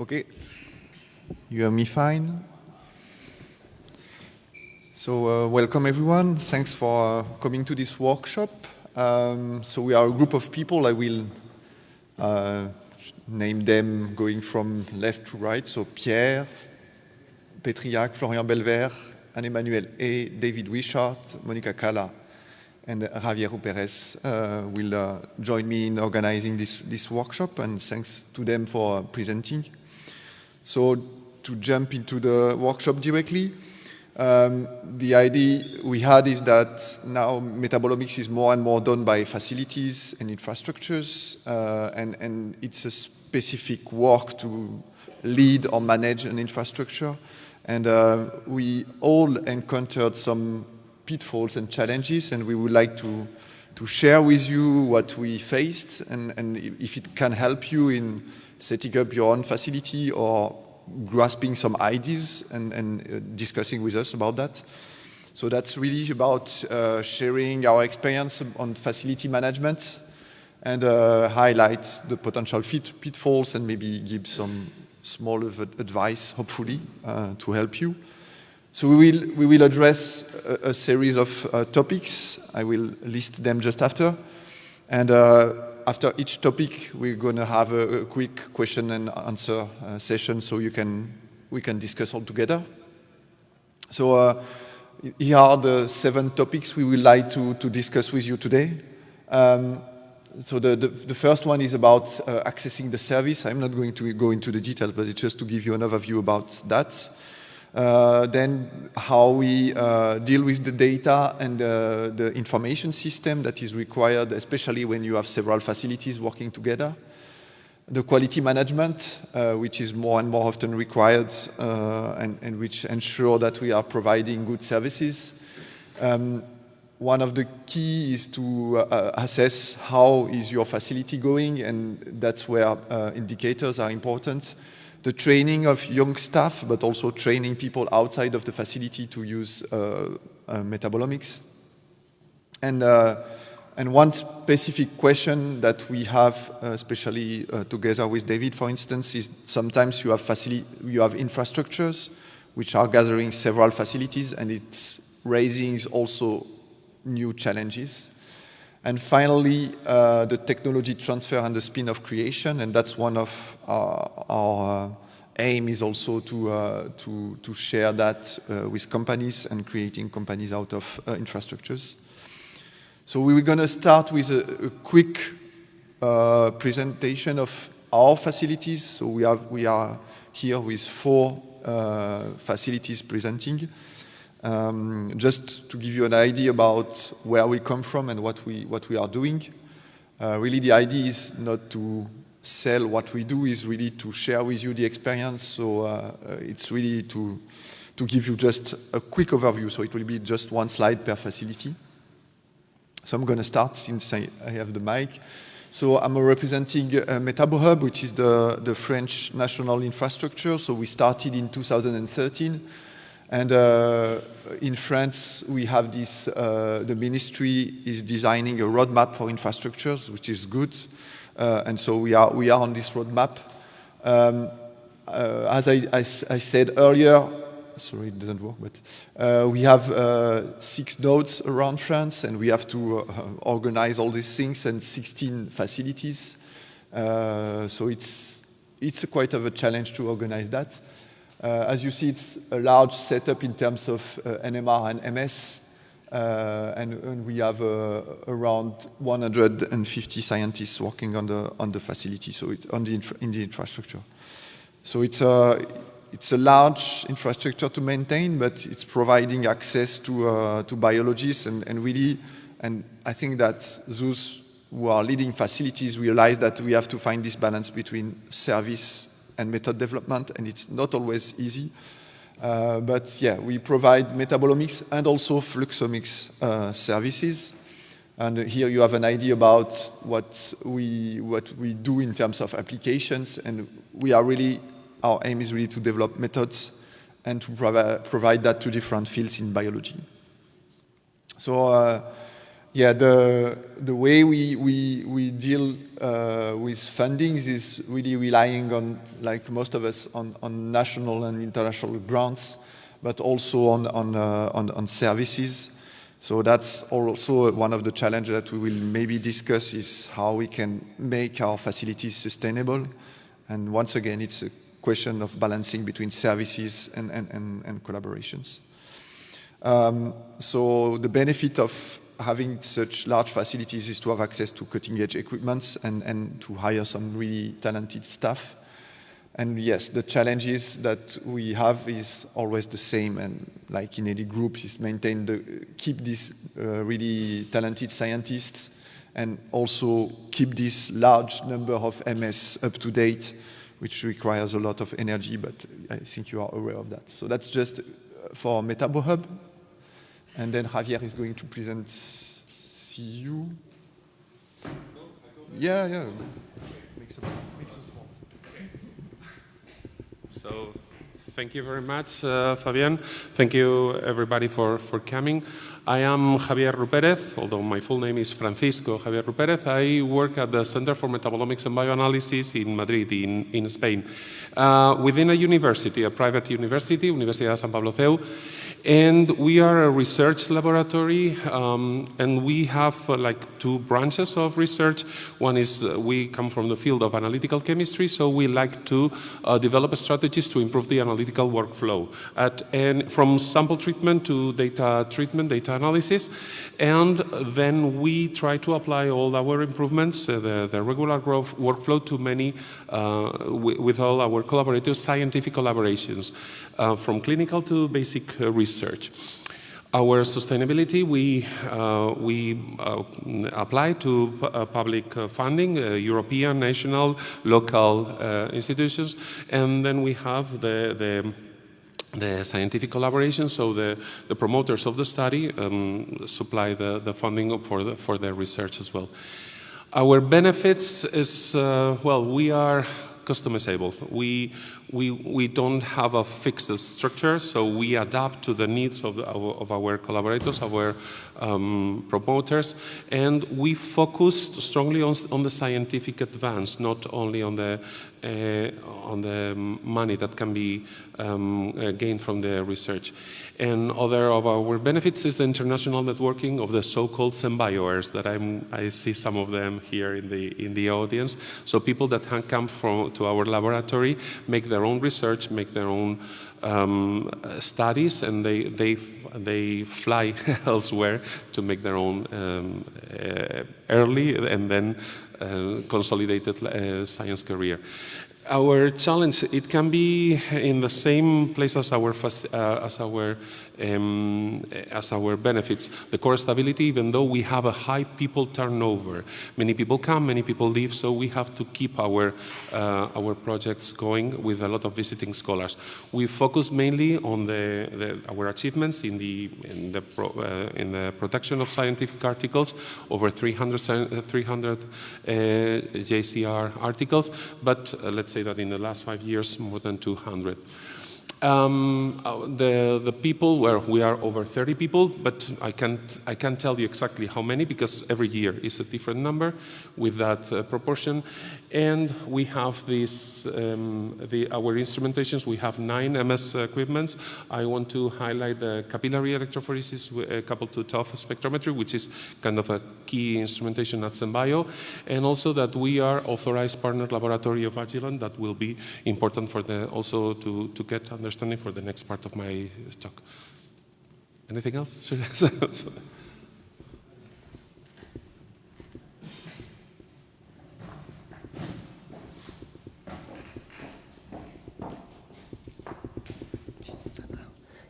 Okay, you hear me fine? So welcome everyone, thanks for coming to this workshop. So we are a group of people, I will name them going from left to right. So Pierre, Petriacq, Floriant, Bellvert, Anne-Emmanuelle, David Wishart, Monica Cala, and Javier Rupérez will join me in organizing this workshop, and thanks to them for presenting. So to jump into the workshop directly, the idea we had is that now metabolomics is more and more done by facilities and infrastructures, and it's a specific work to lead or manage an infrastructure. And we all encountered some pitfalls and challenges, and we would like to share with you what we faced, and if it can help you in setting up your own facility or grasping some ideas and discussing with us about that. So that's really about sharing our experience on facility management and highlight the potential pitfalls and maybe give some small advice, hopefully, to help you. So we will address a series of topics. I will list them just after. And after each topic, we're going to have a quick question and answer session so we can discuss all together. So here are the 7 topics we would like to discuss with you today. So the first one is about accessing the service. I'm not going to go into the details, but it's just to give you an overview about that. Then how we deal with the data and the information system that is required, especially when you have several facilities working together. The quality management, which is more and more often required and which ensure that we are providing good services. One of the key is to assess how is your facility going, and that's where indicators are important. The training of young staff, but also training people outside of the facility to use metabolomics. And one specific question that we have, especially together with David, for instance, is sometimes you have infrastructures which are gathering several facilities, and it's raising also new challenges. And finally, the technology transfer and the spin-off creation, and that's one of our aim is also to share that with companies and creating companies out of infrastructures. So we were going to start with a quick presentation of our facilities. So we are here with 4 facilities presenting. Just to give you an idea about where we come from and what we are doing. Really the idea is not to sell what we do, is really to share with you the experience. So it's really to give you just a quick overview. So it will be just 1 slide per facility. So I'm going to start since I have the mic. So I'm representing MetaboHUB, which is the French national infrastructure. So we started in 2013. And in France, we have this, the ministry is designing a roadmap for infrastructures, which is good. And so we are on this roadmap. As I said earlier, sorry, it doesn't work, but we have 6 nodes around France, and we have to organize all these things and 16 facilities. So it's quite of a challenge to organize that. As you see, it's a large setup in terms of NMR and MS, and we have around 150 scientists working on the facility, so it's in the infrastructure. So it's a large infrastructure to maintain, but it's providing access to biologists and really, and I think that those who are leading facilities realize that we have to find this balance between service and method development, and it's not always easy. But yeah, we provide metabolomics and also fluxomics services. And here you have an idea about what we do in terms of applications, and our aim is really to develop methods and to provide that to different fields in biology. So Yeah, the way we deal with fundings is really relying on, like most of us, on national and international grants, but also on services. So that's also one of the challenges that we will maybe discuss, is how we can make our facilities sustainable. And once again, it's a question of balancing between services and collaborations. So the benefit of having such large facilities is to have access to cutting-edge equipments and to hire some really talented staff. And yes, the challenges that we have is always the same, and like in any group, is keep these really talented scientists, and also keep this large number of MS up to date, which requires a lot of energy, but I think you are aware of that. So that's just for MetaboHUB. And then Javier is going to present CU. Yeah. So, thank you very much, Fabien. Thank you, everybody, for coming. I am Javier Rupérez, although my full name is Francisco Javier Rupérez. I work at the Center for Metabolomics and Bioanalysis in Madrid, in Spain, within a university, a private university, Universidad San Pablo CEU. And we are a research laboratory, and we have like two branches of research. One is we come from the field of analytical chemistry, so we like to develop strategies to improve the analytical workflow, and from sample treatment to data treatment, data analysis, and then we try to apply all our improvements, the regular growth workflow, to many, with all our collaborators, scientific collaborations, from clinical to basic research. Our sustainability, we apply to public funding, European, national, local institutions, and then we have the scientific collaboration, so the promoters of the study supply the funding for their research as well. Our benefits is, well, we are customizable. We don't have a fixed structure, so we adapt to the needs of our collaborators, our promoters, and we focus strongly on the scientific advance, not only on the money that can be gained from the research. And other of our benefits is the international networking of the so-called CEMBIOers, that I see some of them here in the audience. So people that come to our laboratory, make their own research, make their own studies, and they fly elsewhere to make their own early and then consolidated science career. Our challenge, it can be in the same place as our benefits. The core stability, even though we have a high people turnover, many people come, many people leave, so we have to keep our projects going with a lot of visiting scholars. We focus mainly on our achievements in the production of scientific articles, over 300 JCR articles, but let's say that in the last 5 years, more than 200. The people, well, we are over 30 people, but I can't tell you exactly how many, because every year is a different number with that proportion. And we have this, our instrumentations, we have 9 MS equipments. I want to highlight the capillary electrophoresis coupled to TOF spectrometry, which is kind of a key instrumentation at CEMBIO, and also that we are authorized partner laboratory of Agilent. That will be important for also to get understanding for the next part of my talk. Anything else?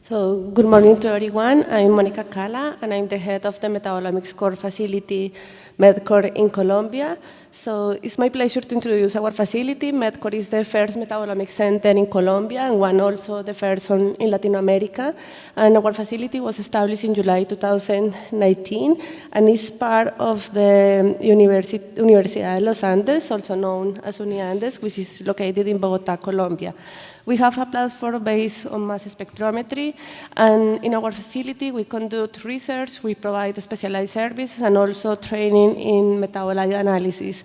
So, good morning to everyone. I'm Cala, and I'm the head of the Metabolomics core facility, Metcore, in Colombia. So, it's my pleasure to introduce our facility. Metcore is the first metabolomics center in Colombia, and one also the first in Latin America. And our facility was established in July 2019, and is part of the Universidad de los Andes, also known as UniAndes, which is located in Bogotá, Colombia. We have a platform based on mass spectrometry, laboratory. And in our facility, we conduct research, we provide specialized services, and also training in metabolite analysis.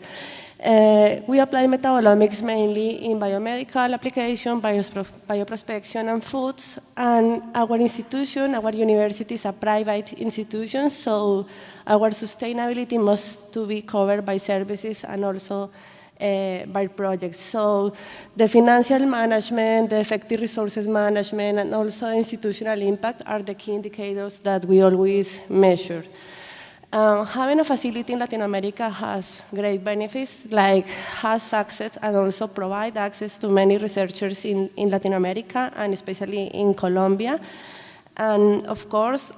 We apply metabolomics mainly in biomedical application, bioprospection, and foods. And our institution, our university is a private institution, so our sustainability must to be covered by services and also by projects. So the financial management, the effective resources management, and also the institutional impact are the key indicators that we always measure. Having a facility in Latin America has great benefits, like has access and also provide access to many researchers in Latin America and especially in Colombia. And of course,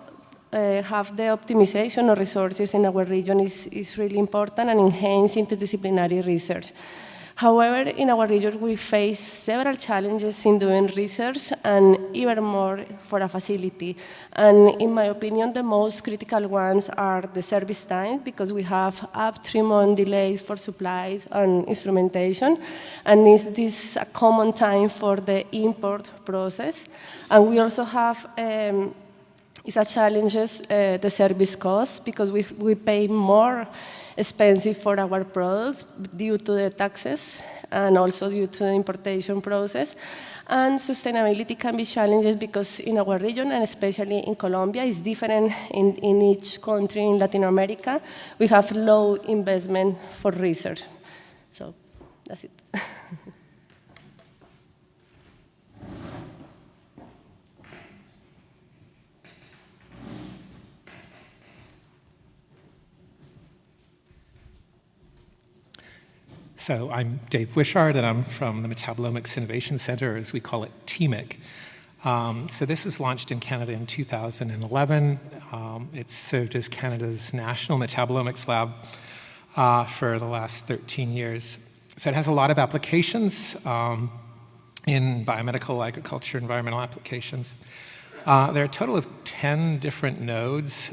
have the optimization of resources in our region is really important and enhance interdisciplinary research. However, in our region, we face several challenges in doing research and even more for a facility. And in my opinion, the most critical ones are the service time, because we have up 3 month delays for supplies and instrumentation. And this is a common time for the import process. And we also have it's a challenge, the service cost, because we pay more expensive for our products due to the taxes and also due to the importation process. And sustainability can be challenging because in our region, and especially in Colombia, is different in each country in Latin America. We have low investment for research. So that's it. So I'm Dave Wishart, and I'm from the Metabolomics Innovation Center, as we call it, TMIC. So this was launched in Canada in 2011. It's served as Canada's national metabolomics lab for the last 13 years. So it has a lot of applications in biomedical, agriculture, environmental applications. There are a total of 10 different nodes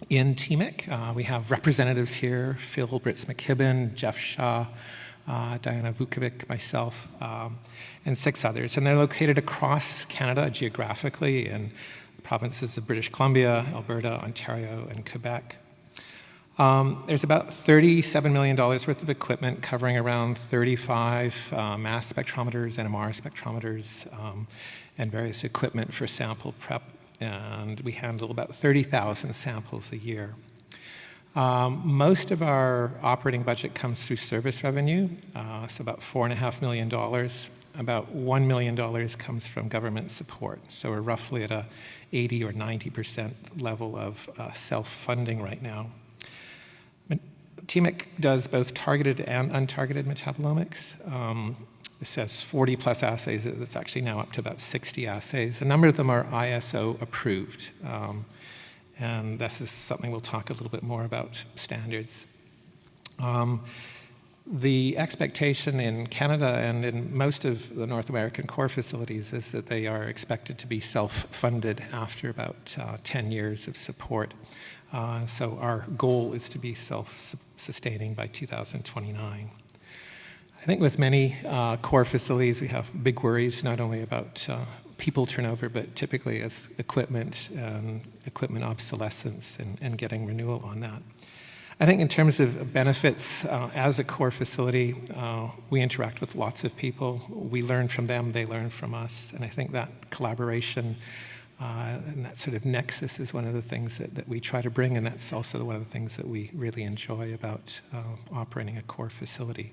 in TMIC. We have representatives here: Phil Britz-McKibben, Jeff Shaw, Diana Vukovic, myself, and 6 others. And they're located across Canada geographically in the provinces of British Columbia, Alberta, Ontario, and Quebec. There's about $37 million worth of equipment covering around 35 mass spectrometers, NMR spectrometers, and various equipment for sample prep. And we handle about 30,000 samples a year. Most of our operating budget comes through service revenue, so about $4.5 million. About $1 million comes from government support. So we're roughly at a 80 or 90% level of self-funding right now. TMIC does both targeted and untargeted metabolomics. It says 40 plus assays. It's actually now up to about 60 assays. A number of them are ISO approved. And this is something we'll talk a little bit more about, standards. The expectation in Canada and in most of the North American core facilities is that they are expected to be self-funded after about 10 years of support. So our goal is to be self-sustaining by 2029. I think with many core facilities, we have big worries not only about people turnover, but typically as equipment and equipment obsolescence and getting renewal on that. I think in terms of benefits, as a core facility, we interact with lots of people. We learn from them, they learn from us, and I think that collaboration and that sort of nexus is one of the things that we try to bring, and that's also one of the things that we really enjoy about operating a core facility.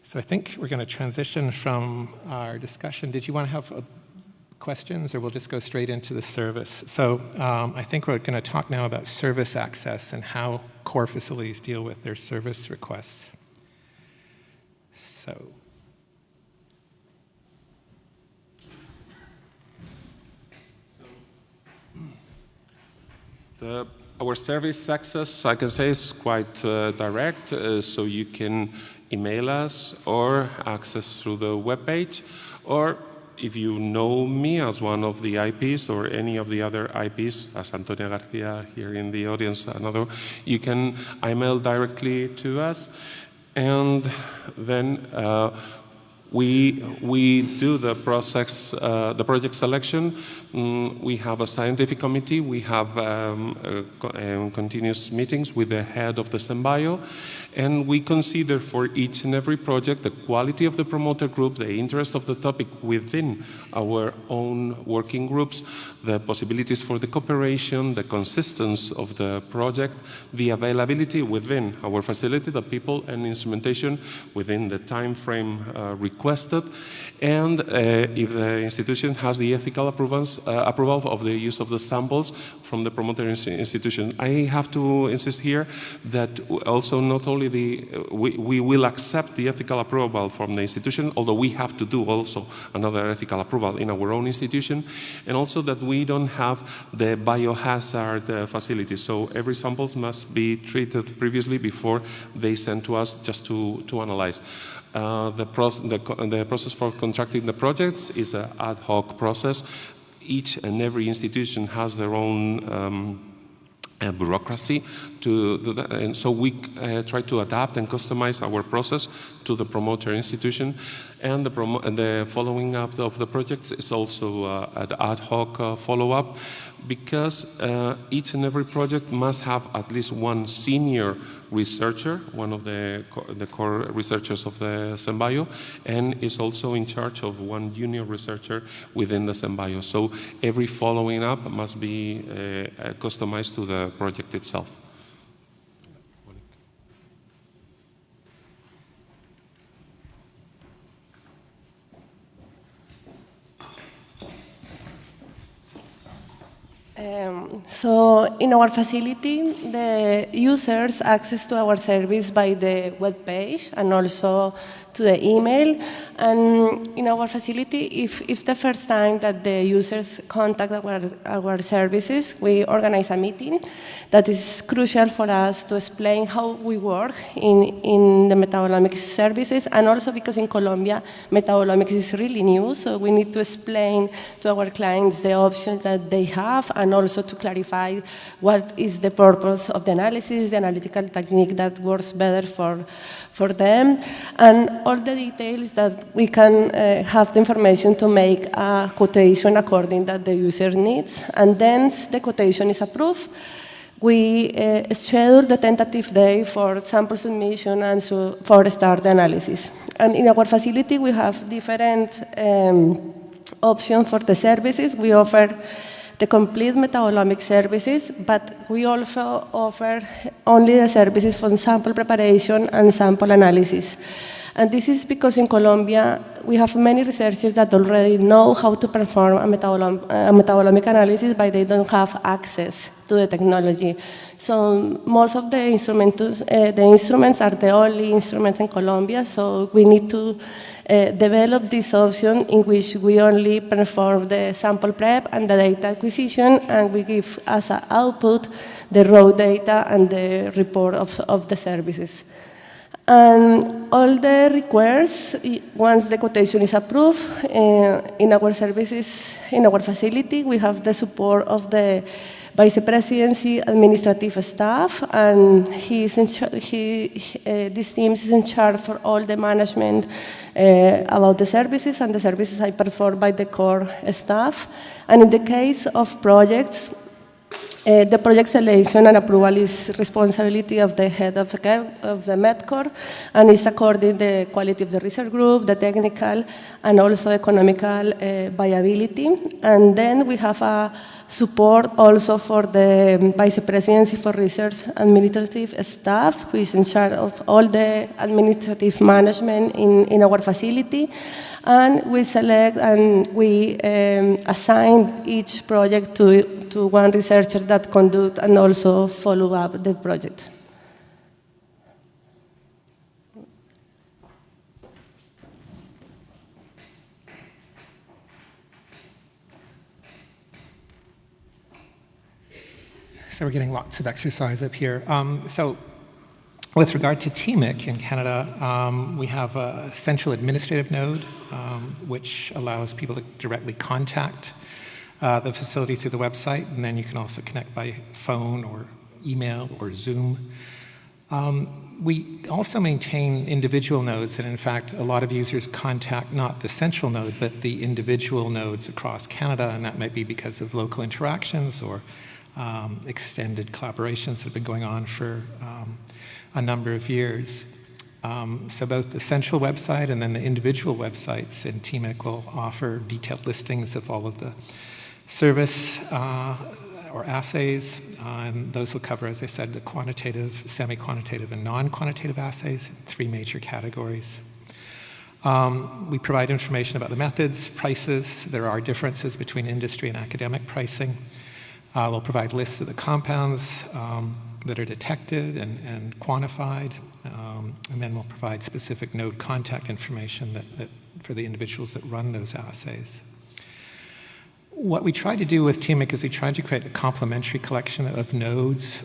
So I think we're going to transition from our discussion. Did you want to have questions, or we'll just go straight into the service? So I think we're going to talk now about service access and how core facilities deal with their service requests. So. Our service access, I can say, is quite direct, so you can email us or access through the webpage, or if you know me as one of the IPs or any of the other IPs, as Antonio Garcia here in the audience, another, you can email directly to us, and then We do the process, the project selection. We have a scientific committee. We have continuous meetings with the head of the CEMBIO, and we consider for each and every project the quality of the promoter group, the interest of the topic within our own working groups, the possibilities for the cooperation, the consistency of the project, the availability within our facility, the people and instrumentation within the time frame requested, and if the institution has the ethical approval of the use of the samples from the promoter institution. I have to insist here that also not only we will accept the ethical approval from the institution, although we have to do also another ethical approval in our own institution, and also that we don't have the biohazard facility. So every sample must be treated previously before they send to us just to analyze. The process for contracting the projects is an ad hoc process. Each and every institution has their own bureaucracy to do that, and so we try to adapt and customize our process to the promoter institution, and the following up of the projects is also an ad hoc follow-up, because each and every project must have at least one senior researcher, one of the core researchers of the CEMBIO, and is also in charge of one junior researcher within the CEMBIO. So every following up must be customized to the project itself. So in our facility, the users access to our service by the web page and also to the email. And in our facility, if the first time that the users contact our services, we organize a meeting that is crucial for us to explain how we work in the metabolomics services, and also because in Colombia, metabolomics is really new, so we need to explain to our clients the options that they have, and also to clarify what is the purpose of the analysis, the analytical technique that works better for them, and all the details that we can have the information to make a quotation according that the user needs. And then the quotation is approved. We schedule the tentative day for sample submission and for start the analysis. And in our facility, we have different options for the services. We offer the complete metabolomic services, but we also offer only the services for sample preparation and sample analysis. And this is because in Colombia, we have many researchers that already know how to perform a metabolomic analysis, but they don't have access to the technology. So most of the instruments are the only instruments in Colombia, so we need to develop this option in which we only perform the sample prep and the data acquisition, and we give as an output the raw data and the report of the services. And all the requests, once the quotation is approved, in our services, in our facility, we have the support of the Vice Presidency administrative staff, and this team is in charge for all the management about the services, and the services are performed by the core staff. And in the case of projects, the project selection and approval is responsibility of the head of the Metcore, and is according to the quality of the research group, the technical, and also economical viability. And then we have a support also for the Vice Presidency for Research administrative staff, who is in charge of all the administrative management in our facility. And we select and we assign each project to one researcher that conduct and also follow up the project. So we're getting lots of exercise up here. So with regard to TMIC in Canada, we have a central administrative node, which allows people to directly contact the facility through the website, and then you can also connect by phone or email or Zoom. We also maintain individual nodes, and in fact, a lot of users contact not the central node, but the individual nodes across Canada, and that might be because of local interactions or extended collaborations that have been going on for a number of years. So both the central website and then the individual websites in TMIC will offer detailed listings of all of the service or assays, and those will cover, as I said, the quantitative, semi-quantitative, and non-quantitative assays in 3 major categories. We provide information about the methods, prices. There are differences between industry and academic pricing. We'll provide lists of the compounds that are detected and quantified, and then we'll provide specific node contact information that for the individuals that run those assays. What we tried to do with TMIC is we tried to create a complementary collection of nodes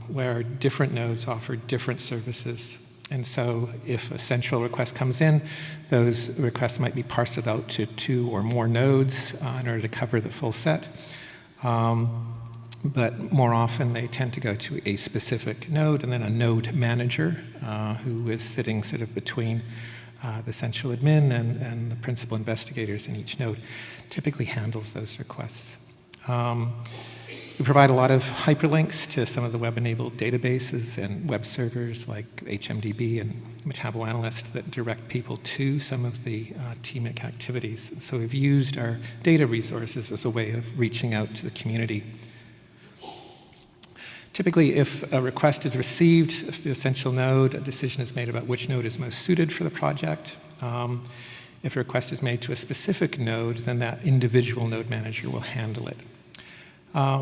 where different nodes offer different services. And so if a central request comes in, those requests might be parceled out to 2 or more nodes in order to cover the full set. But more often they tend to go to a specific node and then a node manager who is sitting sort of between the central admin and the principal investigators in each node, typically handles those requests. We provide a lot of hyperlinks to some of the web-enabled databases and web servers like HMDB and MetaboAnalyst that direct people to some of the TMIC activities. So we've used our data resources as a way of reaching out to the community. Typically, if a request is received, if the essential node, a decision is made about which node is most suited for the project. If a request is made to a specific node, then that individual node manager will handle it.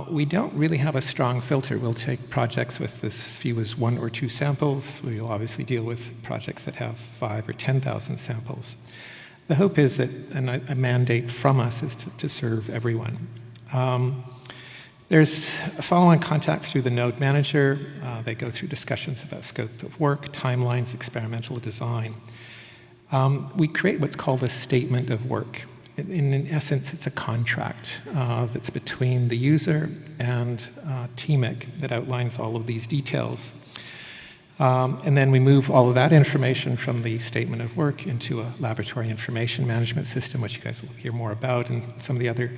We don't really have a strong filter. We'll take projects with as few as 1 or 2 samples. We'll obviously deal with projects that have 5 or 10,000 samples. The hope is that, and a mandate from us is to serve everyone. There's a follow-on contact through the node manager. They go through discussions about scope of work, timelines, experimental design. We create what's called a statement of work. In essence, it's a contract that's between the user and TMIC that outlines all of these details. And then we move all of that information from the statement of work into a laboratory information management system, which you guys will hear more about, and some of the other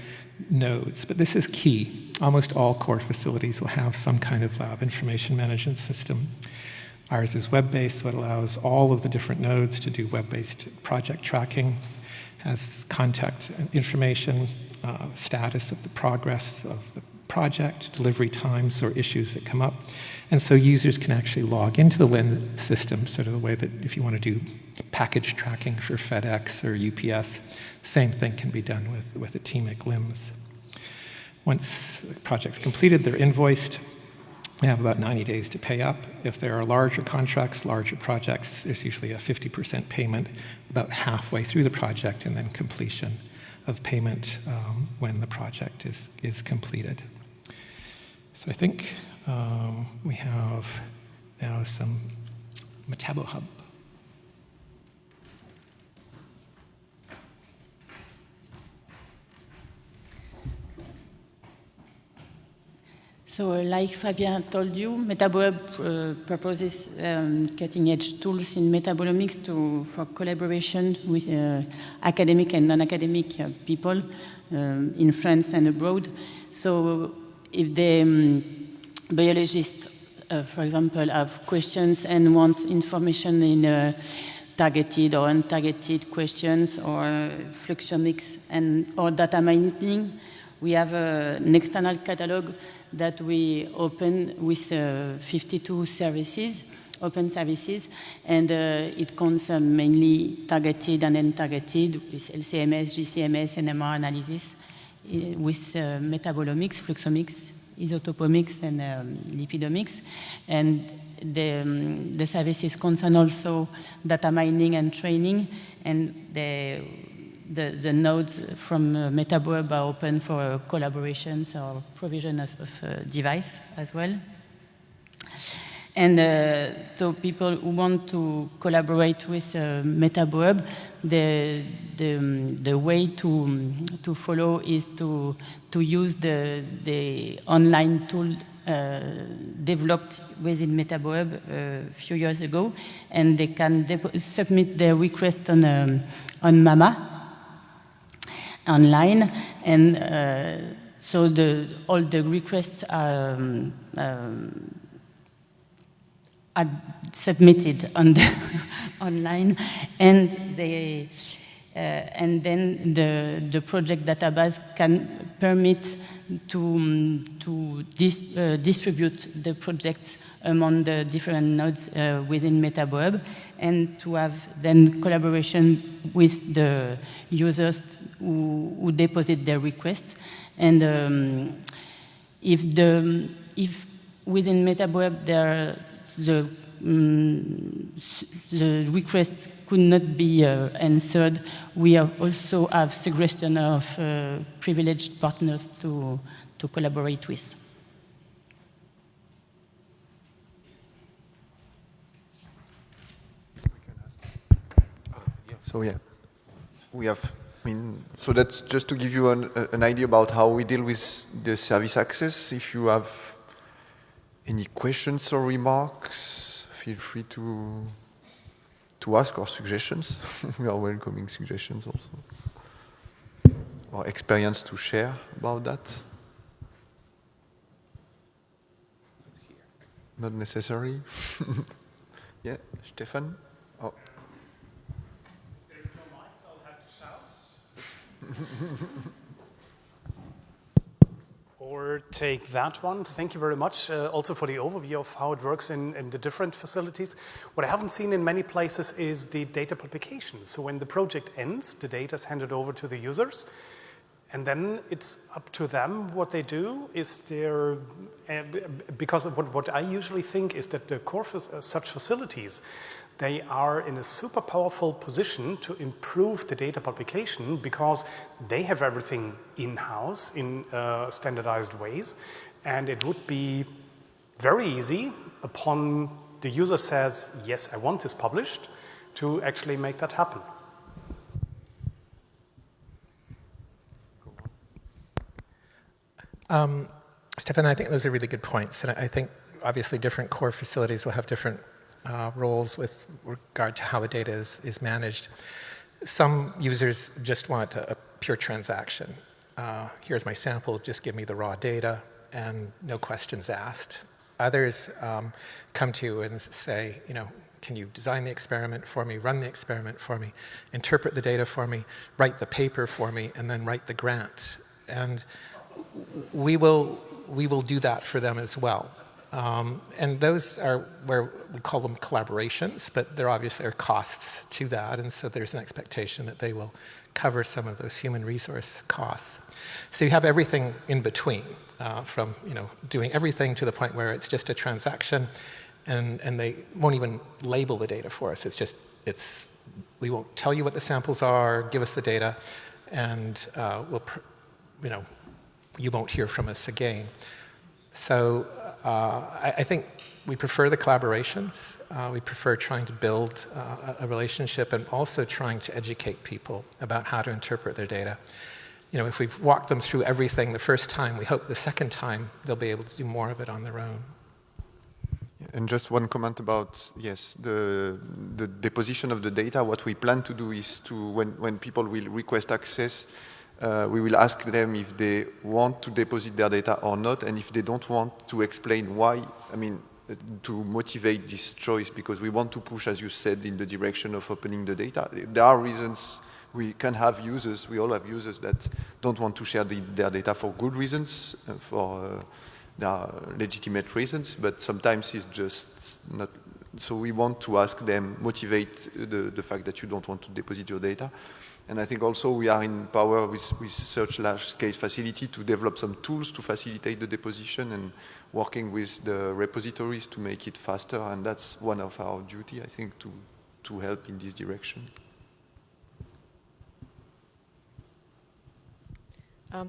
nodes. But this is key. Almost all core facilities will have some kind of lab information management system. Ours is web-based, so it allows all of the different nodes to do web-based project tracking, has contact information, status of the progress of the project, delivery times or issues that come up. And so users can actually log into the LIN system, sort of the way that if you want to do package tracking for FedEx or UPS, same thing can be done with the TMIC LIMS. Once the project's completed, they're invoiced. We have about 90 days to pay up. If there are larger contracts, larger projects, there's usually a 50% payment about halfway through the project, and then completion of payment when the project is completed. So I think we have now some MetaboHUB. So like Fabien told you, MetaboHUB proposes cutting-edge tools in metabolomics for collaboration with academic and non-academic people in France and abroad. So if the biologists, for example, have questions and want information in targeted or untargeted questions or fluxomics or data mining, we have an external catalog that we open with 52 services, open services, and it counts mainly targeted and untargeted with LCMS, GCMS, NMR analysis, with metabolomics, fluxomics, isotopomics, and lipidomics. And the services concern also data mining and training, and the nodes from MetaboHUB are open for collaborations or provision of device as well. And so people who want to collaborate with MetaboHUB, the way to follow is to use the online tool developed within MetaboHUB a few years ago, and they can submit their request on MAMA online, and so all the requests are submitted on the online, and they and then the project database can permit to distribute the projects among the different nodes within MetaboHUB, and to have then collaboration with the users who deposit their request. And if within MetaboHUB the request could not be answered, we also have suggestion of privileged partners to collaborate with. So yeah, we have. So that's just to give you an idea about how we deal with the service access. If you have any questions or remarks, feel free to ask, or suggestions. We are welcoming suggestions also, or experience to share about that. Not necessary. Yeah, Stefan. Oh. There's no mics, I'll have to shout. Or take that one. Thank you very much also for the overview of how it works in the different facilities. What I haven't seen in many places is the data publication. So when the project ends, the data is handed over to the users, and then it's up to them what they do. Because what I usually think is that the core such facilities, they are in a super powerful position to improve the data publication, because they have everything in-house in standardized ways. And it would be very easy, upon the user says, yes, I want this published, to actually make that happen. Stefan, I think those are really good points. And I think obviously different core facilities will have different roles with regard to how the data is managed. Some users just want a pure transaction. Here's my sample, just give me the raw data, and no questions asked. Others come to you and say, can you design the experiment for me, run the experiment for me, interpret the data for me, write the paper for me, and then write the grant. And we will do that for them as well. And those are where we call them collaborations, but there obviously are costs to that, and so there's an expectation that they will cover some of those human resource costs. So you have everything in between, from doing everything to the point where it's just a transaction, and they won't even label the data for us. We won't tell you what the samples are, give us the data, and you won't hear from us again. So I think we prefer the collaborations. We prefer trying to build a relationship, and also trying to educate people about how to interpret their data. If we've walked them through everything the first time, we hope the second time they'll be able to do more of it on their own. And just one comment about, yes, the deposition of the data. What we plan to do is when people will request access, we will ask them if they want to deposit their data or not, and if they don't want, to explain why. To motivate this choice, because we want to push, as you said, in the direction of opening the data. There are reasons we can have users, we all have users that don't want to share their data for good reasons, for their legitimate reasons, but sometimes it's just not. So we want to ask them, motivate the fact that you don't want to deposit your data. And I think also we are in power with such large-scale facility to develop some tools to facilitate the deposition, and working with the repositories to make it faster. And that's one of our duty, I think, to help in this direction.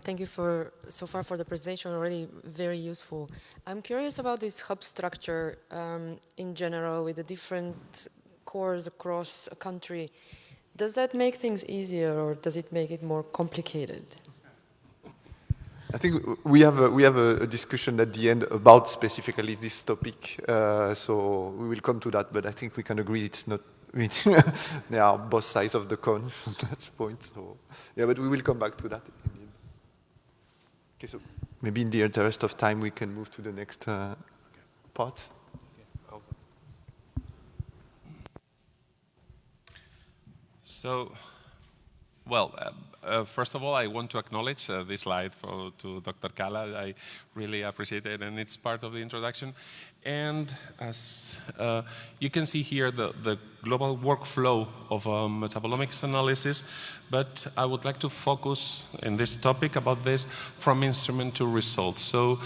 Thank you so far for the presentation, already very useful. I'm curious about this hub structure in general, with the different cores across a country. Does that make things easier, or does it make it more complicated? I think we have a discussion at the end about specifically this topic, so we will come to that. But I think we can agree it's not. They are both sides of the coin at that point. So yeah, but we will come back to that. Okay, so maybe in the interest of time, we can move to the next part. So, well, first of all, I want to acknowledge this slide to Dr. Cala. I really appreciate it, and it's part of the introduction. And as you can see here, the global workflow of metabolomics analysis, but I would like to focus in this topic about this from instrument to results. So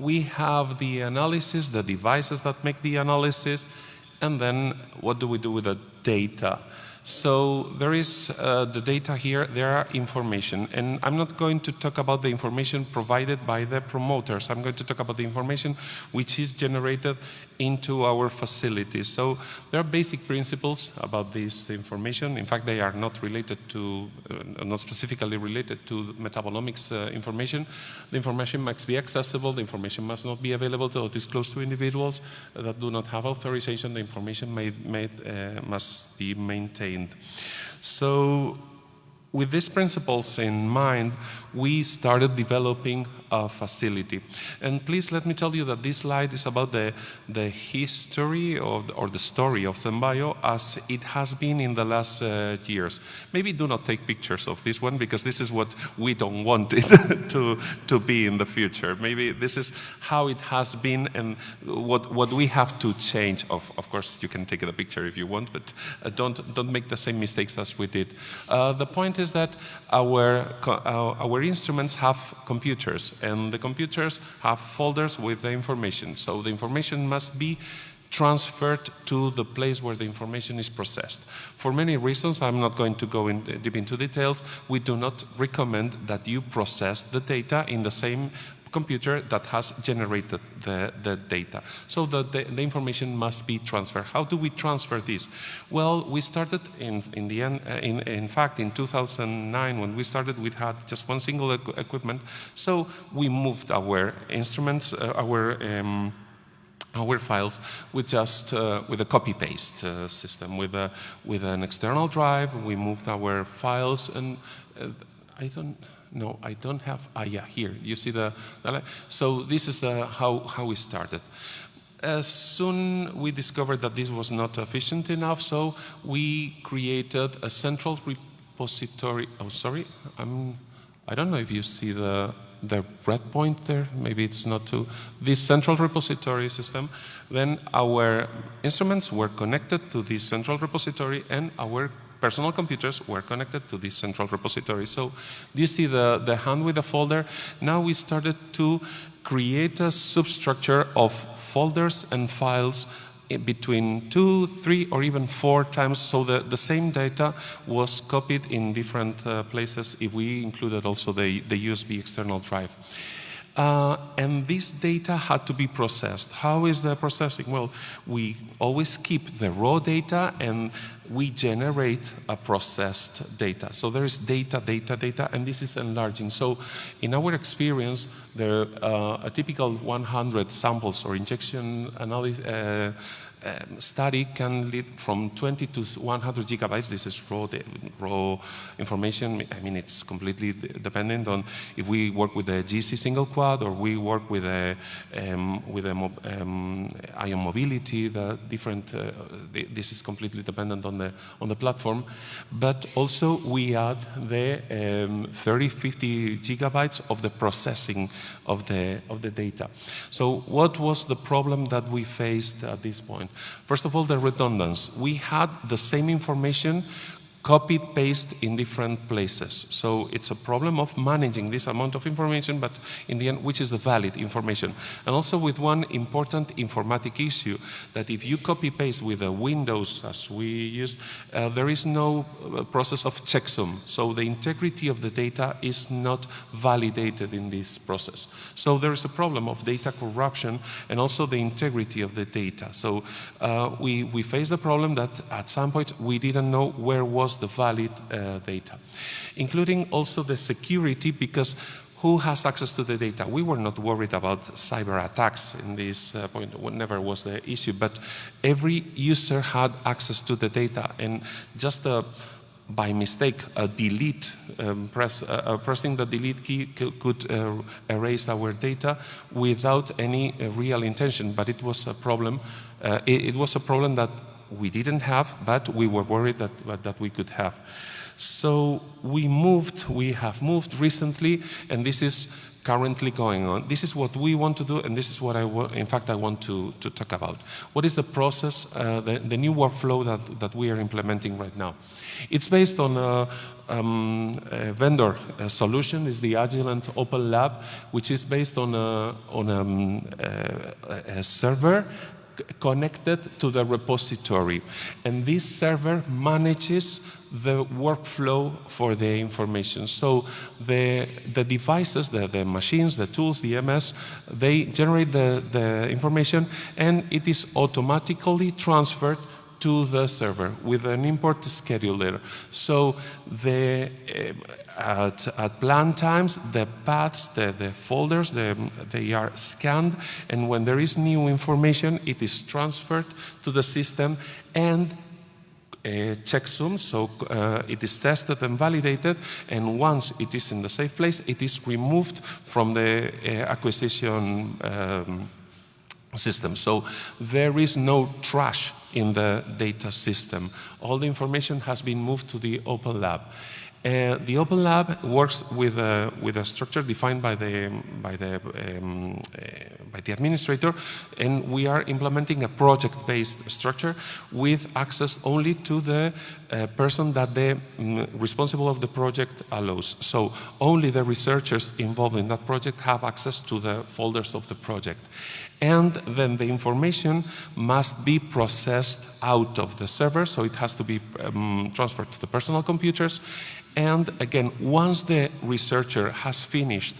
we have the analysis, the devices that make the analysis, and then what do we do with the data? So there is the data here, there are information, and I'm not going to talk about the information provided by the promoters. I'm going to talk about the information which is generated into our facilities. So there are basic principles about this information. In fact, they are not related to, not specifically related to metabolomics information. The information must be accessible, the information must not be available or disclosed to individuals that do not have authorization. The information must be maintained. So with these principles in mind, we started developing a facility. And please let me tell you that this slide is about the history or the story of CEMBIO as it has been in the last years. Maybe do not take pictures of this one because this is what we don't want it to be in the future. Maybe this is how it has been and what we have to change. Of course, you can take a picture if you want, but don't make the same mistakes as we did. The point is that our instruments have computers, and the computers have folders with the information. So the information must be transferred to the place where the information is processed. For many reasons, I'm not going to go deep into details, we do not recommend that you process the data in the same computer that has generated the data. So the information must be transferred. How do we transfer this? Well, we started in fact, in 2009, when we started, we had just one single equipment. So we moved our instruments, our files with just with a copy-paste system. With an external drive, we moved our files, and I don't have, yeah, here, you see so this is how we started. As soon we discovered that this was not efficient enough, so we created a central repository. Oh, sorry, I don't know if you see the red point there, maybe it's not too. This central repository system, then our instruments were connected to this central repository and our personal computers were connected to this central repository. So do you see the hand with the folder? Now we started to create a substructure of folders and files between 2, 3, or even 4 times, so the same data was copied in different places if we included also the USB external drive. And this data had to be processed. How is the processing? Well, we always keep the raw data and we generate a processed data. So there is data, and this is enlarging. So in our experience, a typical 100 samples or injection analysis study can lead from 20 to 100 gigabytes. This is raw information. I mean, it's completely dependent on if we work with a GC single quad or we work with a ion mobility. The different. This is completely dependent on the platform. But also we add the 30-50 gigabytes of the processing of the data. So what was the problem that we faced at this point? First of all, the redundancy. We had the same information copied, paste in different places. So it's a problem of managing this amount of information, but in the end, which is the valid information. And also with one important informatic issue, that if you copy paste with a Windows, as we use, there is no process of checksum. So the integrity of the data is not validated in this process. So there is a problem of data corruption and also the integrity of the data. So we faced the problem that at some point we didn't know where was the valid data, including also the security, because who has access to the data? We were not worried about cyber attacks in this point. It never was the issue, but every user had access to the data, and just by mistake, a delete, pressing the delete key could erase our data without any real intention, but it was a problem. It was a problem that we didn't have, but we were worried that we could have. So we have moved recently, and this is currently going on. This is what we want to do, and this is what I want to talk about. What is the process, the new workflow that we are implementing right now? It's based on a vendor solution. It's the Agilent Open Lab, which is based on a server connected to the repository. And this server manages the workflow for the information. So the devices, the machines, the tools, the MS, they generate the information, and it is automatically transferred to the server with an import scheduler. So at planned times, the paths, the folders, they are scanned, and when there is new information, it is transferred to the system and checksum, so it is tested and validated, and once it is in the safe place, it is removed from the acquisition system. So there is no trash in the data system. All the information has been moved to the Open Lab. The Open Lab works with a structure defined by the administrator, and we are implementing a project-based structure with access only to the person that the responsible of the project allows. So only the researchers involved in that project have access to the folders of the project. And then the information must be processed out of the server, so it has to be transferred to the personal computers. And again, once the researcher has finished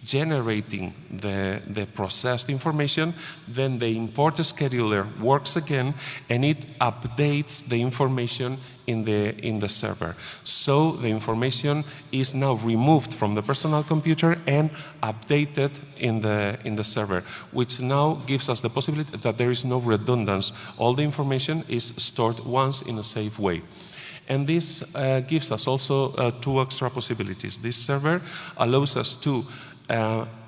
generating the processed information, then the import scheduler works again, and it updates the information in the server. So the information is now removed from the personal computer and updated in the server, which now gives us the possibility that there is no redundancy. All the information is stored once in a safe way. And this gives us also two extra possibilities. This server allows us to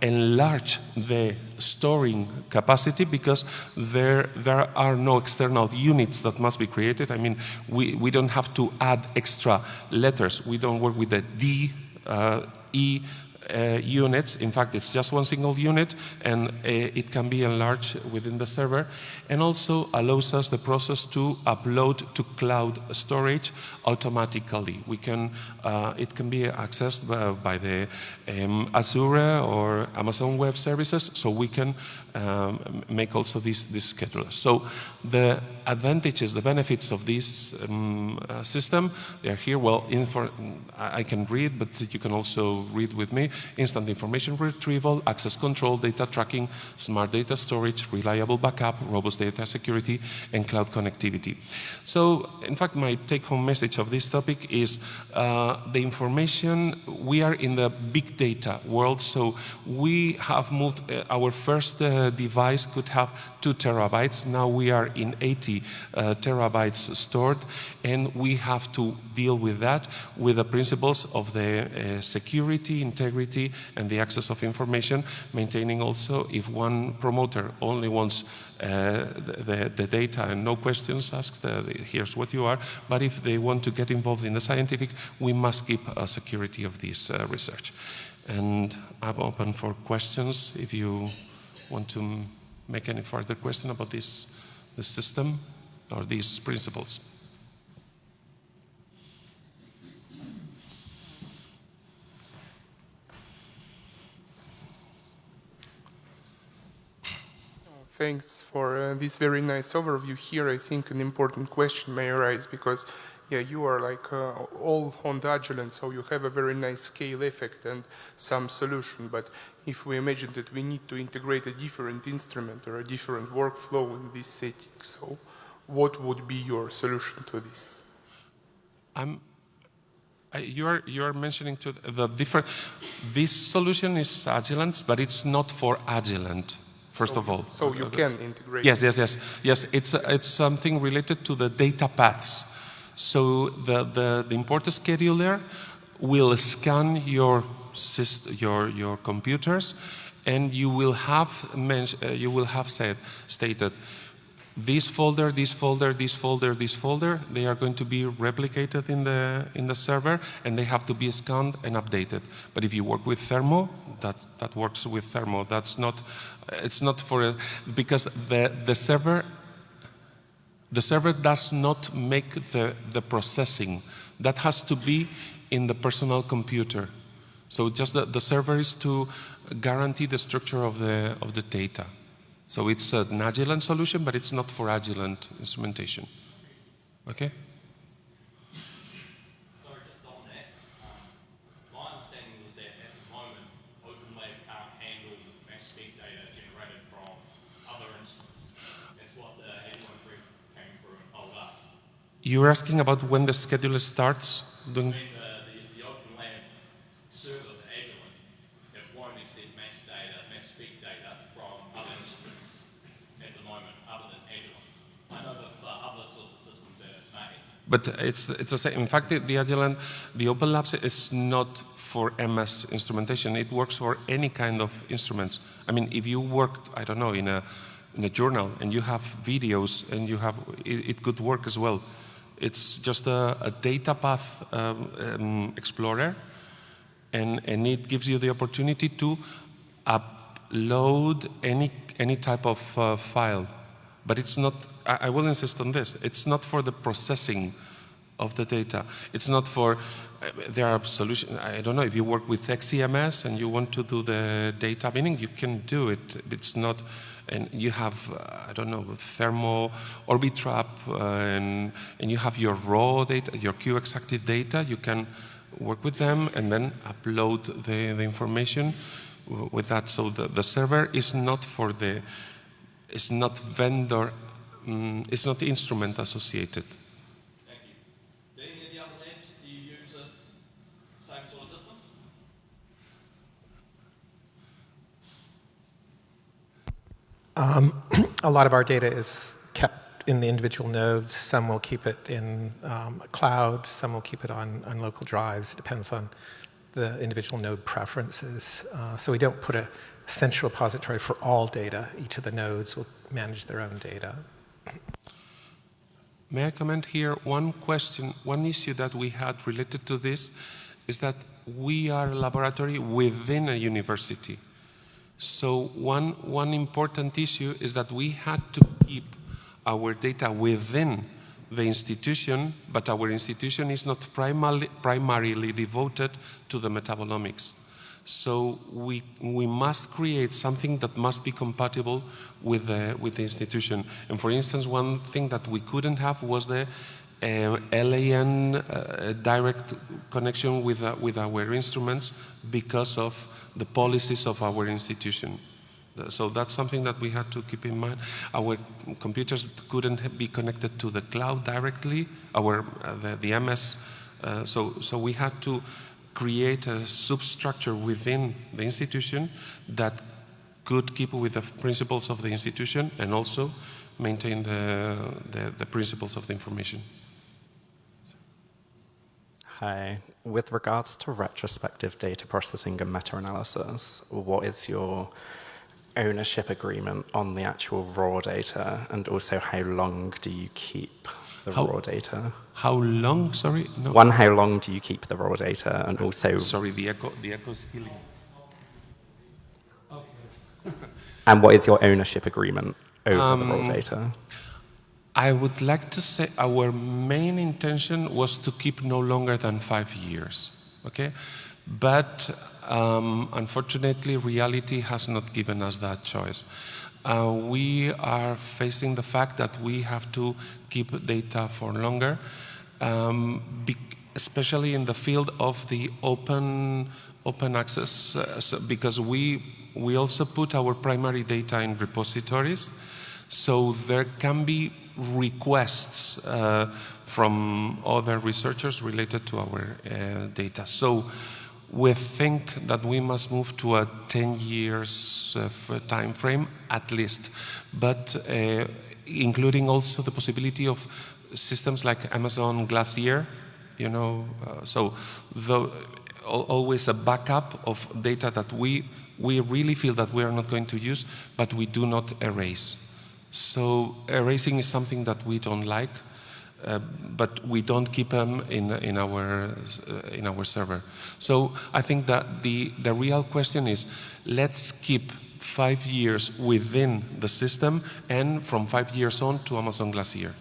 enlarge the storing capacity, because there are no external units that must be created. I mean, we don't have to add extra letters. We don't work with the D, E units. In fact, it's just one single unit, and it can be enlarged within the server, and also allows us the process to upload to cloud storage automatically. We can, it can be accessed by the Azure or Amazon Web Services, so we can make also this scheduler. So the advantages, the benefits of this system, they are here. Well, I can read, but you can also read with me. Instant information retrieval, access control, data tracking, smart data storage, reliable backup, robust data security, and cloud connectivity. So, in fact, my take-home message of this topic is the information. We are in the big data world, so we have moved. Our first device could have 2 terabytes. Now we are in 80 terabytes stored, and we have to deal with that with the principles of the security, integrity, and the access of information, maintaining also, if one promoter only wants the data and no questions asked, here's what you are, but if they want to get involved in the scientific, we must keep security of this research. And I'm open for questions if you want to make any further question about this system or these principles. Thanks for this very nice overview here. I think an important question may arise because, yeah, you are like all on the Agilent, so you have a very nice scale effect and some solution. But if we imagine that we need to integrate a different instrument or a different workflow in this setting, so what would be your solution to this? You are mentioning to the different. This solution is Agilent, but it's not for Agilent. First of all, so you can integrate. Yes. It's something related to the data paths. So the importer scheduler will scan your computers, and you will have stated this folder, this folder, this folder, this folder. They are going to be replicated in the server, and they have to be scanned and updated. But if you work with Thermo, that works with Thermo. That's not. It's not for because the server does not make the processing. That has to be in the personal computer. So just the server is to guarantee the structure of the data. So it's an Agilent solution, but it's not for Agilent instrumentation. Okay? Sorry, just on that. My understanding was that at the moment, OpenLab can't handle mass spec data generated from other instruments. That's what the 813 came through and told us. You're asking about when the scheduler starts doing. The OpenLab server, the Agilent, it won't accept mass spec data from other instruments at the moment, other than Agilent. I know that for other sorts of systems that it may. But it's the same. In fact, the Agilent, the Open Labs is not for MS instrumentation. It works for any kind of instruments. I mean, if you worked, I don't know, in a journal and you have videos and you have, it could work as well. It's just a data path explorer, and it gives you the opportunity to upload any type of file. But it's not, I will insist on this, it's not for the processing of the data. It's not for, there are solutions, I don't know, if you work with XCMS and you want to do the data binning, you can do it. It's not, and you have, I don't know, Thermo, Orbitrap, and you have your raw data, your Q-exactive data, you can work with them and then upload the information with that. So the server is not for the, it's not vendor, it's not instrument associated. Thank you. Do any of the other labs, do you use the same sort of system? A lot of our data is kept in the individual nodes. Some will keep it in a cloud. Some will keep it on local drives. It depends on the individual node preferences. So we don't put a central repository for all data. Each of the nodes will manage their own data. May I comment here? One question, one issue that we had related to this is that we are a laboratory within a university. So one important issue is that we had to keep our data within the institution, but our institution is not primarily devoted to the metabolomics. So we must create something that must be compatible with the institution. And for instance, one thing that we couldn't have was the LAN direct connection with our instruments because of the policies of our institution. So that's something that we had to keep in mind. Our computers couldn't be connected to the cloud directly, the MS. So we had to create a substructure within the institution that could keep with the principles of the institution and also maintain the principles of the information. Hi. With regards to retrospective data processing and meta-analysis, what is your ownership agreement on the actual raw data, and also how long do you keep the raw data? How long? Sorry? No. One, how long do you keep the raw data, and also... Sorry, the echo is stealing. And what is your ownership agreement over the raw data? I would like to say our main intention was to keep no longer than 5 years, okay? But unfortunately, reality has not given us that choice. We are facing the fact that we have to keep data for longer, especially in the field of the open access, because we also put our primary data in repositories. So there can be requests from other researchers related to our data. So we think that we must move to a 10 years time frame at least, but including also the possibility of systems like Amazon Glacier, you know, so always a backup of data that we really feel that we are not going to use, but we do not erase. So erasing is something that we don't like, but we don't keep them in our server. So I think that the real question is, let's keep 5 years within the system, and from 5 years on to Amazon Glacier.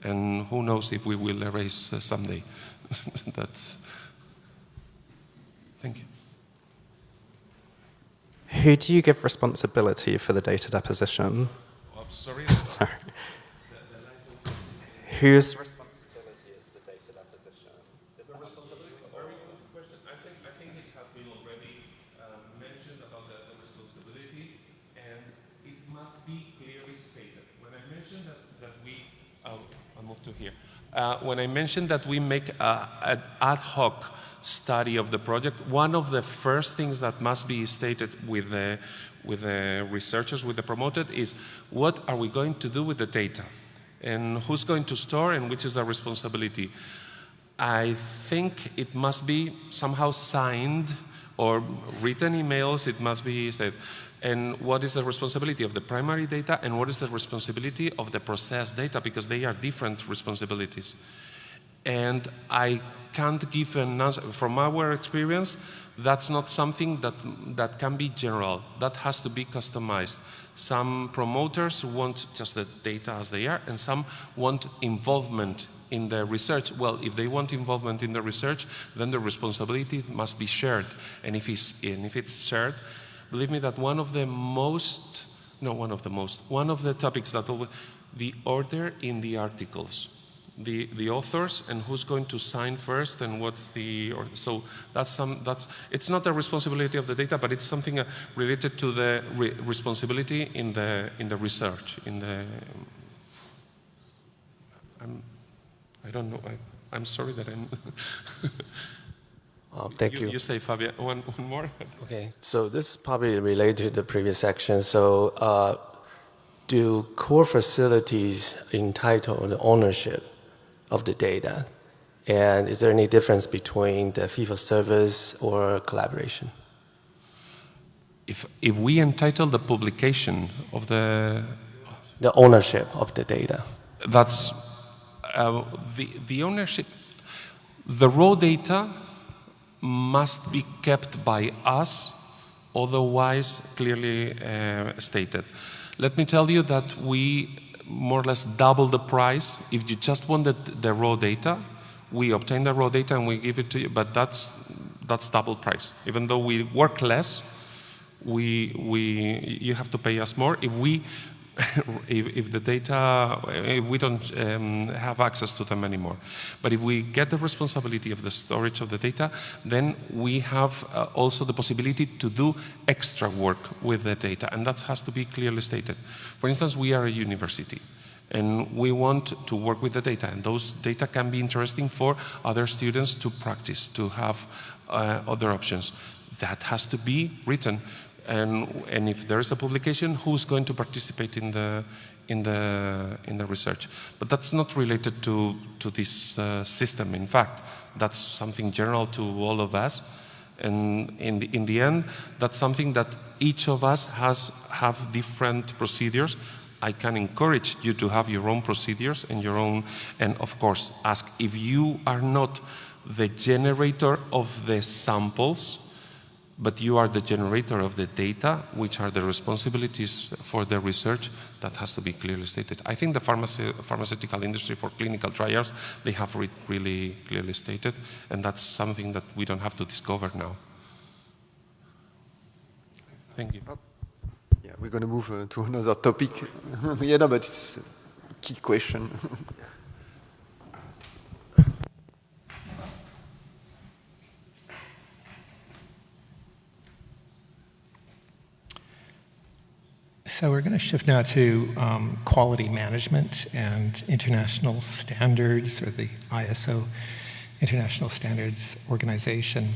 And who knows if we will erase someday. Thank you. Who do you give responsibility for the data deposition? Oh, sorry. Sorry. Whose responsibility is the data deposition? The responsibility, very good question. I think it has been already mentioned about the responsibility, and it must be clearly stated. When I mentioned that we, I'll move to here. When I mentioned that we make an ad hoc study of the project, one of the first things that must be stated with the researchers, with the promoted, is what are we going to do with the data? And who's going to store, and which is the responsibility? I think it must be somehow signed or written emails, it must be said. And what is the responsibility of the primary data, and what is the responsibility of the processed data, because they are different responsibilities. And I can't give an answer. From our experience, that's not something that can be general. That has to be customized. Some promoters want just the data as they are, and some want involvement in the research. Well, if they want involvement in the research, then the responsibility must be shared. And if it's shared, believe me that one of the topics that the order in the articles, the authors, and who's going to sign first, and what's the order. So it's not the responsibility of the data, but it's something related to the responsibility in the research. I don't know. I'm sorry that I'm. Thank you. You say, Fabien, one more? Okay, so this is probably related to the previous section. So do core facilities entitle the ownership of the data? And is there any difference between the fee-for-service or collaboration? If we entitle the publication of the ownership of the data. That's the ownership. The raw data must be kept by us, otherwise clearly stated. Let me tell you that we more or less double the price. If you just wanted the raw data, we obtain the raw data and we give it to you, but that's double price. Even though we work less, you have to pay us more if the data, if we don't have access to them anymore. But if we get the responsibility of the storage of the data, then we have also the possibility to do extra work with the data, and that has to be clearly stated. For instance, we are a university, and we want to work with the data, and those data can be interesting for other students to practice, to have other options. That has to be written. And if there is a publication, who's going to participate in the research? But that's not related to this system. In fact, that's something general to all of us. And in the end, that's something that each of us have different procedures. I can encourage you to have your own procedures and your own, and of course, ask if you are not the generator of the samples, but you are the generator of the data, which are the responsibilities for the research, that has to be clearly stated. I think the pharmaceutical industry for clinical trials, they have really clearly stated, and that's something that we don't have to discover now. Thank you. Yeah, we're going to move to another topic. Yeah, no, but it's a key question. So we're going to shift now to quality management and international standards, or the ISO International Standards Organization.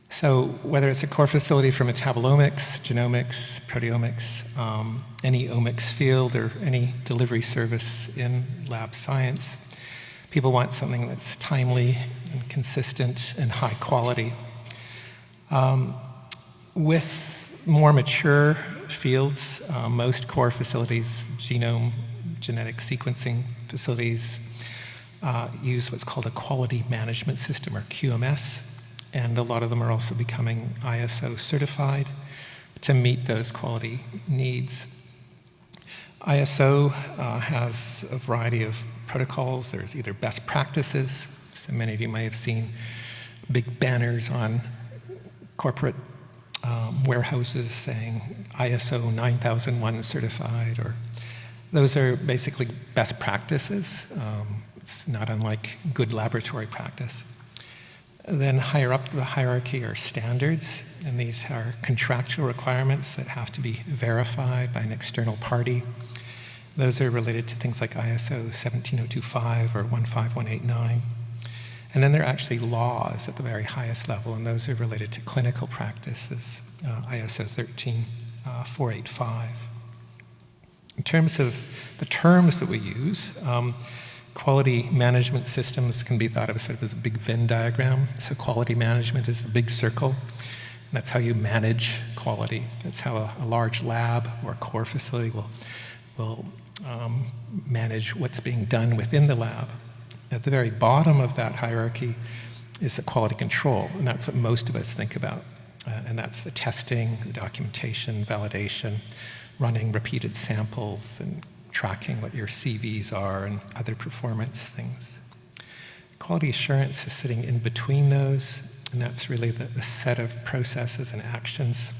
So whether it's a core facility for metabolomics, genomics, proteomics, any omics field, or any delivery service in lab science, people want something that's timely and consistent and high quality. With more mature fields, most core facilities, genome, genetic sequencing facilities, use what's called a quality management system, or QMS, and a lot of them are also becoming ISO certified to meet those quality needs. ISO has a variety of protocols. There's either best practices, so many of you may have seen big banners on corporate warehouses saying ISO 9001 certified, or those are basically best practices. It's not unlike good laboratory practice. Then higher up the hierarchy are standards, and these are contractual requirements that have to be verified by an external party. Those are related to things like ISO 17025 or 15189. And then there are actually laws at the very highest level, and those are related to clinical practices, ISO 13485. In terms of the terms that we use, quality management systems can be thought of sort of as a big Venn diagram. So quality management is the big circle. And that's how you manage quality. That's how a large lab or a core facility will manage what's being done within the lab. At the very bottom of that hierarchy is the quality control, and that's what most of us think about. And that's the testing, the documentation, validation, running repeated samples, and tracking what your CVs are and other performance things. Quality assurance is sitting in between those, and that's really the set of processes and actions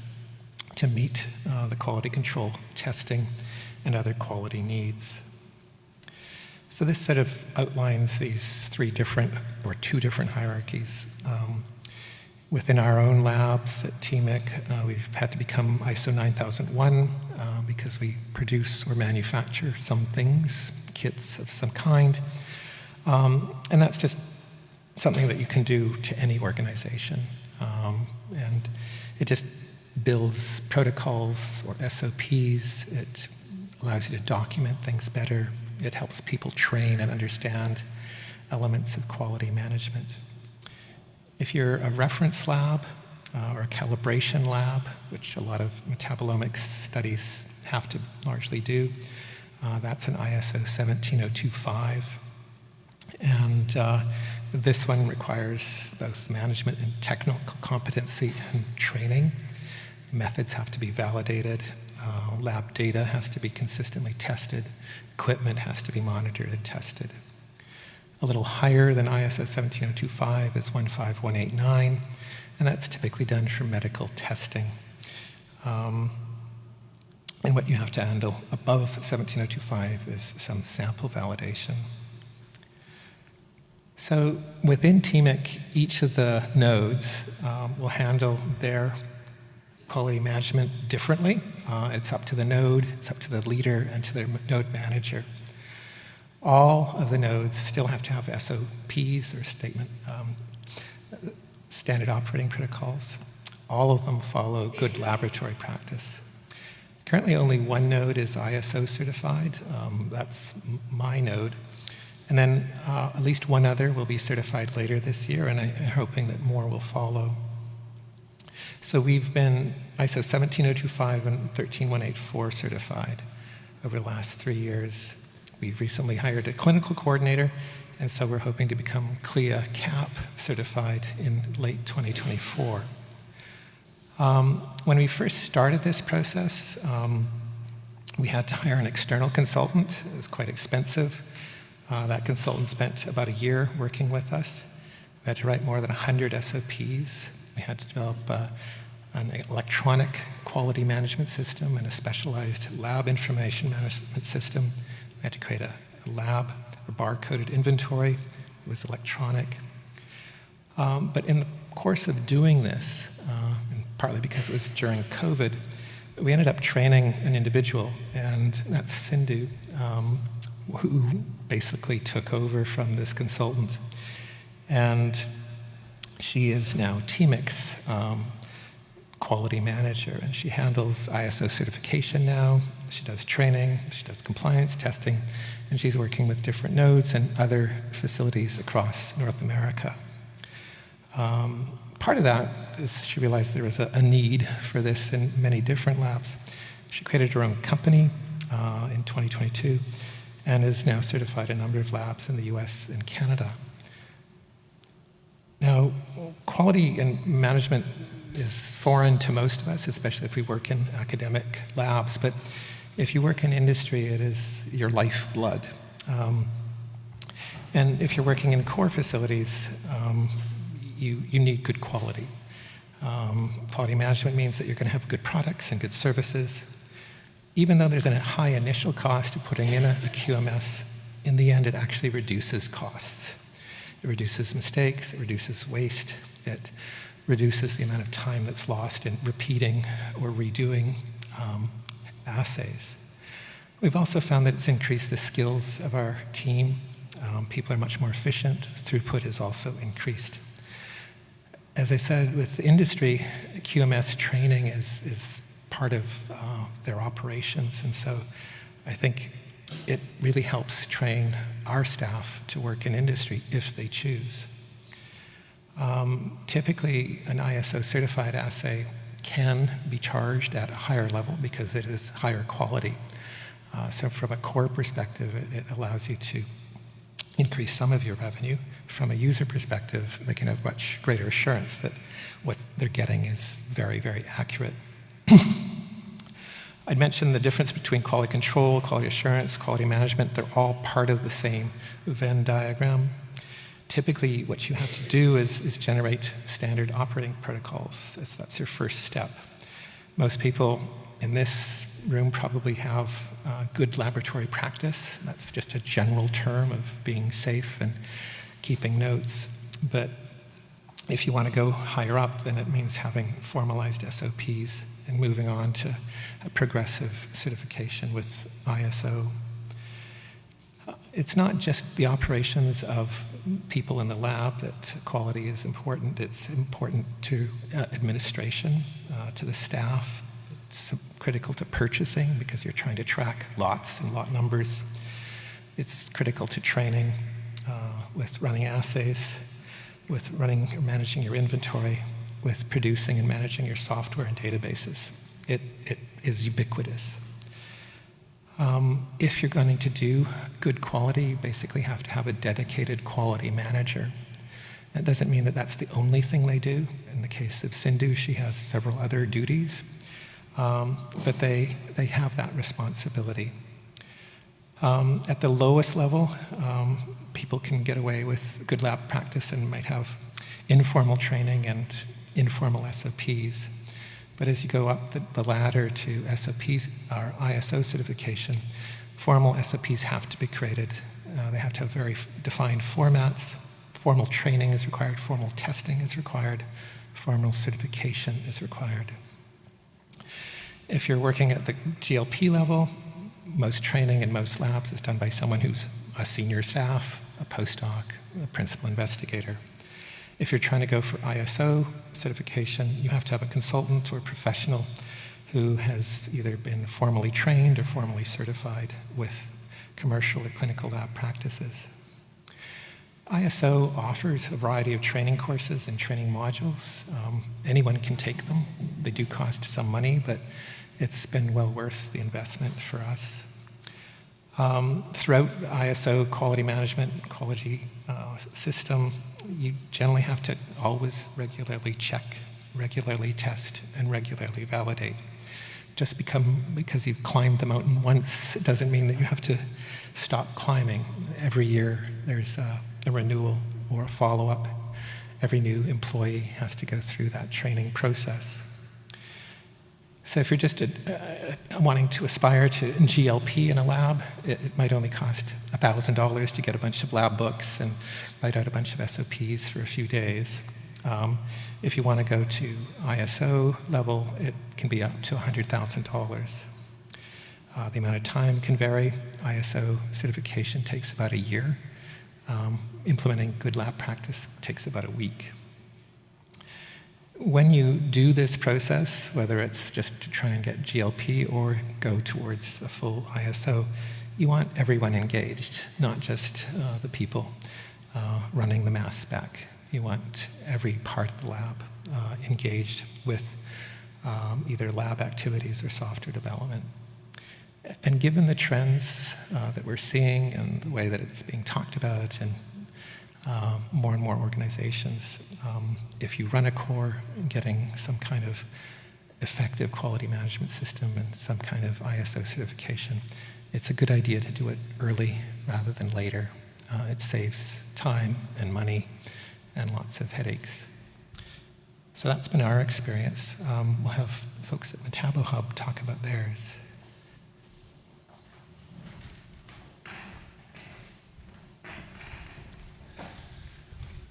to meet the quality control testing and other quality needs. So this set of outlines these two different hierarchies. Within our own labs at TMIC, we've had to become ISO 9001 because we produce or manufacture some things, kits of some kind. And that's just something that you can do to any organization. And it just builds protocols or SOPs. It allows you to document things better. It helps people train and understand elements of quality management. If you're a reference lab or a calibration lab, which a lot of metabolomics studies have to largely do, that's an ISO 17025. And this one requires both management and technical competency and training. Methods have to be validated. Lab data has to be consistently tested. Equipment has to be monitored and tested. A little higher than ISO 17025 is 15189, and that's typically done for medical testing. And what you have to handle above 17025 is some sample validation. So within TMIC, each of the nodes will handle their quality management differently. It's up to the node, it's up to the leader, and to their node manager. All of the nodes still have to have SOPs, or standard operating protocols. All of them follow good laboratory practice. Currently, only one node is ISO certified. That's my node. And then at least one other will be certified later this year, and I'm hoping that more will follow. So we've been ISO 17025 and 13184 certified over the last 3 years. We've recently hired a clinical coordinator, and so we're hoping to become CLIA CAP certified in late 2024. When we first started this process, we had to hire an external consultant. It was quite expensive. That consultant spent about a year working with us. We had to write more than 100 SOPs. We had to develop an electronic quality management system and a specialized lab information management system. We had to create a lab, a barcoded inventory. It was electronic. But in the course of doing this, and partly because it was during COVID, we ended up training an individual, and that's Sindhu, who basically took over from this consultant. And she is now TMIC's quality manager, and she handles ISO certification now. She does training, she does compliance testing, and she's working with different nodes and other facilities across North America. Part of that is she realized there was a need for this in many different labs. She created her own company in 2022 and is now certified a number of labs in the US and Canada. Now, quality and management is foreign to most of us, especially if we work in academic labs, but if you work in industry, it is your lifeblood. And if you're working in core facilities, you need good quality. Quality management means that you're going to have good products and good services. Even though there's a high initial cost to putting in a QMS, in the end it actually reduces costs. It reduces mistakes, it reduces waste, it reduces the amount of time that's lost in repeating or redoing assays. We've also found that it's increased the skills of our team. People are much more efficient. Throughput is also increased. As I said, with industry, QMS training is part of their operations, and so I think it really helps train our staff to work in industry if they choose. Typically, an ISO certified assay can be charged at a higher level because it is higher quality. So from a core perspective, it allows you to increase some of your revenue. From a user perspective, they can have much greater assurance that what they're getting is very, very accurate. I'd mentioned the difference between quality control, quality assurance, quality management. They're all part of the same Venn diagram. Typically, what you have to do is generate standard operating protocols. That's your first step. Most people in this room probably have good laboratory practice. That's just a general term of being safe and keeping notes. But if you want to go higher up, then it means having formalized SOPs and moving on to a progressive certification with ISO. It's not just the operations of people in the lab that quality is important. It's important to administration, to the staff. It's critical to purchasing because you're trying to track lots and lot numbers. It's critical to training with running assays, with running or managing your inventory, with producing and managing your software and databases. It is ubiquitous. If you're going to do good quality, you basically have to have a dedicated quality manager. That doesn't mean that that's the only thing they do. In the case of Sindhu, she has several other duties, but they have that responsibility. At the lowest level, people can get away with good lab practice and might have informal training and informal SOPs. But as you go up the ladder to SOPs, or ISO certification, formal SOPs have to be created. They have to have very defined formats. Formal training is required, formal testing is required, formal certification is required. If you're working at the GLP level, most training in most labs is done by someone who's a senior staff, a postdoc, a principal investigator. If you're trying to go for ISO certification, you have to have a consultant or professional who has either been formally trained or formally certified with commercial or clinical lab practices. ISO offers a variety of training courses and training modules. Anyone can take them. They do cost some money, but it's been well worth the investment for us. Throughout the ISO quality management, quality system, you generally have to always regularly check, regularly test, and regularly validate. Just because you've climbed the mountain once, it doesn't mean that you have to stop climbing. Every year there's a renewal or a follow-up. Every new employee has to go through that training process. So if you're just wanting to aspire to GLP in a lab, it might only cost $1,000 to get a bunch of lab books and write out a bunch of SOPs for a few days. If you want to go to ISO level, it can be up to $100,000. The amount of time can vary. ISO certification takes about a year. Implementing good lab practice takes about a week. When you do this process, whether it's just to try and get GLP or go towards a full ISO, you want everyone engaged, not just the people running the mass spec. You want every part of the lab engaged with either lab activities or software development. And given the trends that we're seeing and the way that it's being talked about and more organizations, if you run a core, getting some kind of effective quality management system and some kind of ISO certification, it's a good idea to do it early rather than later. It saves time and money and lots of headaches. So that's been our experience. We'll have folks at MetaboHUB talk about theirs.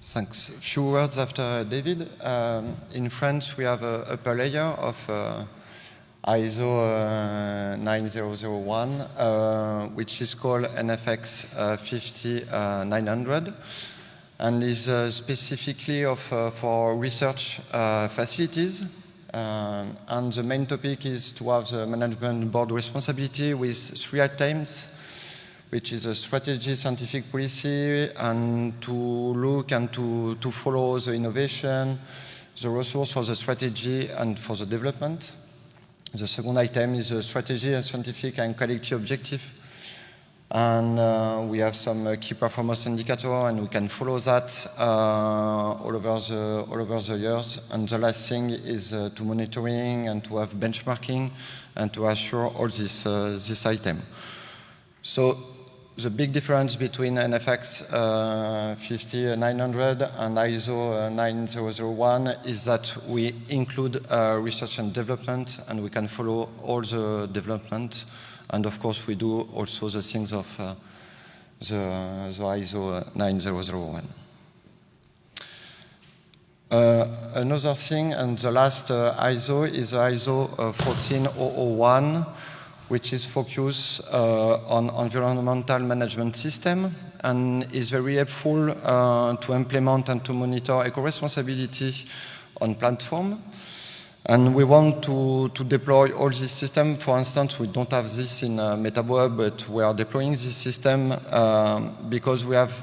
Thanks. A few words after David. In France, we have a upper layer of ISO 9001, which is called NFX 50900, and is specifically for research facilities. And the main topic is to have the management board responsibility with 3 items, which is a strategy, scientific policy, and to look and to follow the innovation, the resource for the strategy and for the development. The second item is a strategy and scientific and quality objective. And we have some key performance indicator, and we can follow that all over the years. And the last thing is to monitoring and to have benchmarking and to assure all this item. So the big difference between NFX 50900 and ISO 9001 is that we include research and development, and we can follow all the development. And of course, we do also the things of the ISO 9001. Another thing, and the last ISO is ISO 14001, which is focused on environmental management system and is very helpful to implement and to monitor eco-responsibility on platform. And we want to deploy all this system. For instance, we don't have this in MetaboHUB, but we are deploying this system because we have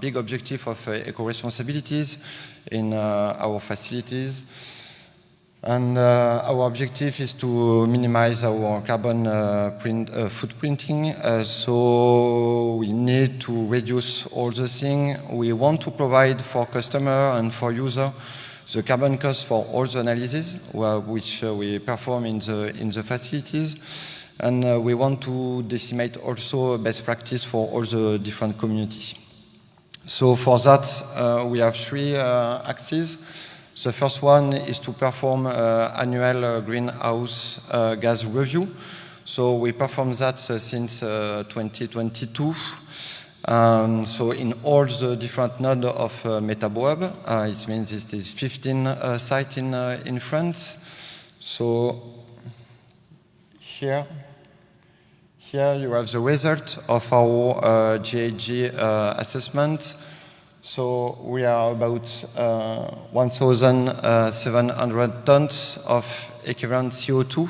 big objective of eco-responsibilities in our facilities. And our objective is to minimize our carbon footprinting. So we need to reduce all the things. We want to provide for customer and for user the carbon cost for all the analysis which we perform in the facilities. And we want to decimate also best practice for all the different communities. So for that, we have 3 axes. The first one is to perform annual greenhouse gas review. So we perform that since 2022. So in all the different nodes of MetaboHUB, it means it is 15 sites in France. So here you have the result of our GHG assessment. So we are about 1,700 tons of equivalent CO2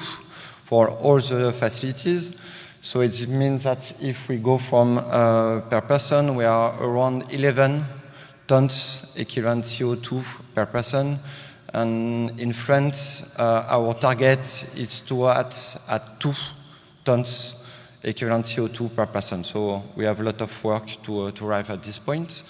for all the facilities. So it means that if we go from per person, we are around 11 tons equivalent CO2 per person. And in France, our target is to at 2 tons equivalent CO2 per person. So we have a lot of work to arrive at this point.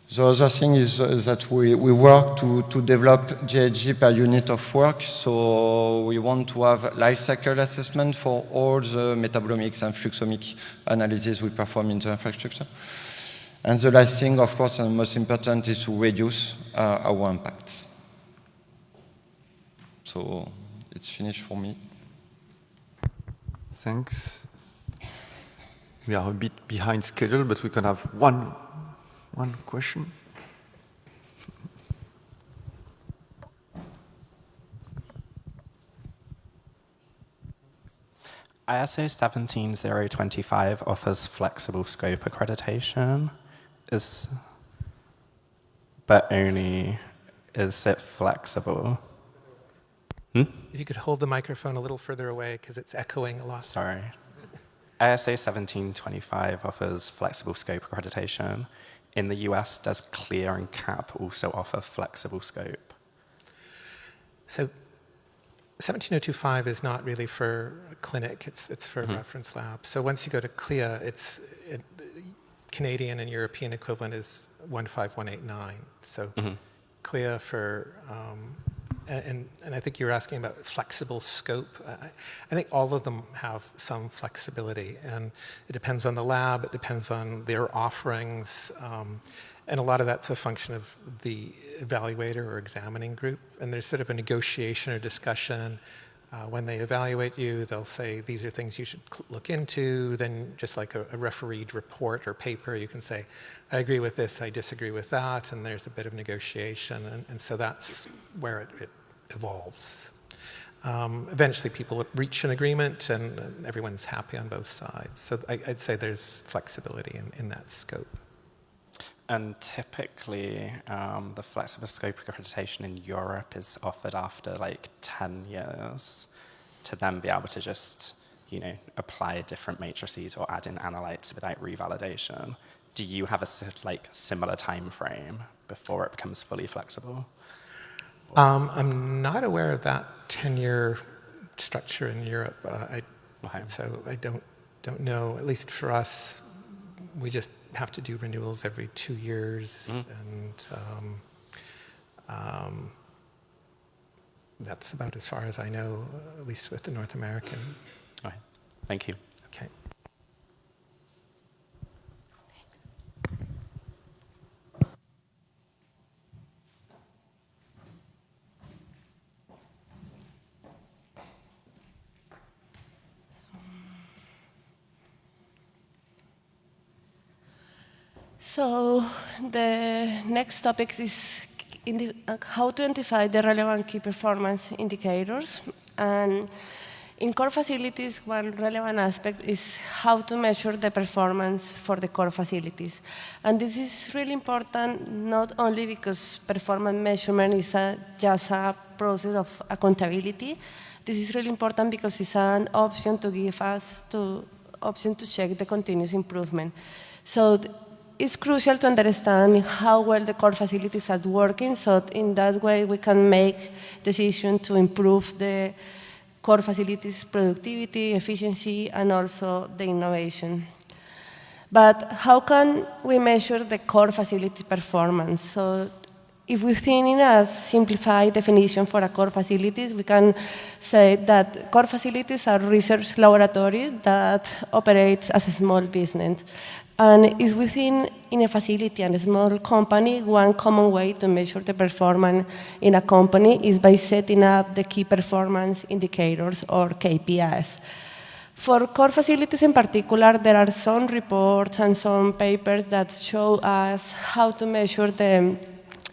The other thing is that we work to develop GHG per unit of work. So we want to have life cycle assessment for all the metabolomics and fluxomic analysis we perform in the infrastructure. And the last thing, of course, and most important, is to reduce our impacts. So it's finished for me. Thanks. We are a bit behind schedule, but we can have one question. ISO 17025 offers flexible scope accreditation, but only is it flexible? If you could hold the microphone a little further away because it's echoing a lot. Sorry. ISO 1725 offers flexible scope accreditation. In the US, does CLIA and CAP also offer flexible scope? So 17025 is not really for a clinic, it's for a reference lab. So once you go to CLIA, Canadian and European equivalent is 15189. So CLIA for, and I think you're asking about flexible scope. I think all of them have some flexibility, and it depends on the lab, it depends on their offerings, and a lot of that's a function of the evaluator or examining group, and there's sort of a negotiation or discussion. When they evaluate you, they'll say, these are things you should look into. Then just like a refereed report or paper, you can say, I agree with this, I disagree with that, and there's a bit of negotiation, and so that's where it evolves. Eventually people reach an agreement and everyone's happy on both sides. So I'd say there's flexibility in that scope. And typically, the flexible scope accreditation in Europe is offered after like 10 years to then be able to just, apply different matrices or add in analytes without revalidation. Do you have a similar time frame before it becomes fully flexible? I'm not aware of that 10-year structure in Europe. So I don't know. At least for us, we just have to do renewals every 2 years, and that's about as far as I know, at least with the North American. All right. Thank you. Okay. So the next topic is how to identify the relevant key performance indicators. And in core facilities, one relevant aspect is how to measure the performance for the core facilities. And this is really important, not only because performance measurement is just a process of accountability. This is really important because it's an option to give us option to check the continuous improvement. So it's crucial to understand how well the core facilities are working, so in that way we can make decisions to improve the core facilities' productivity, efficiency, and also the innovation. But how can we measure the core facility performance? So if we think in a simplified definition for a core facilities, we can say that core facilities are research laboratories that operate as a small business. And is within in a facility and a small company, one common way to measure the performance in a company is by setting up the key performance indicators or KPIs. For core facilities in particular, there are some reports and some papers that show us how to measure the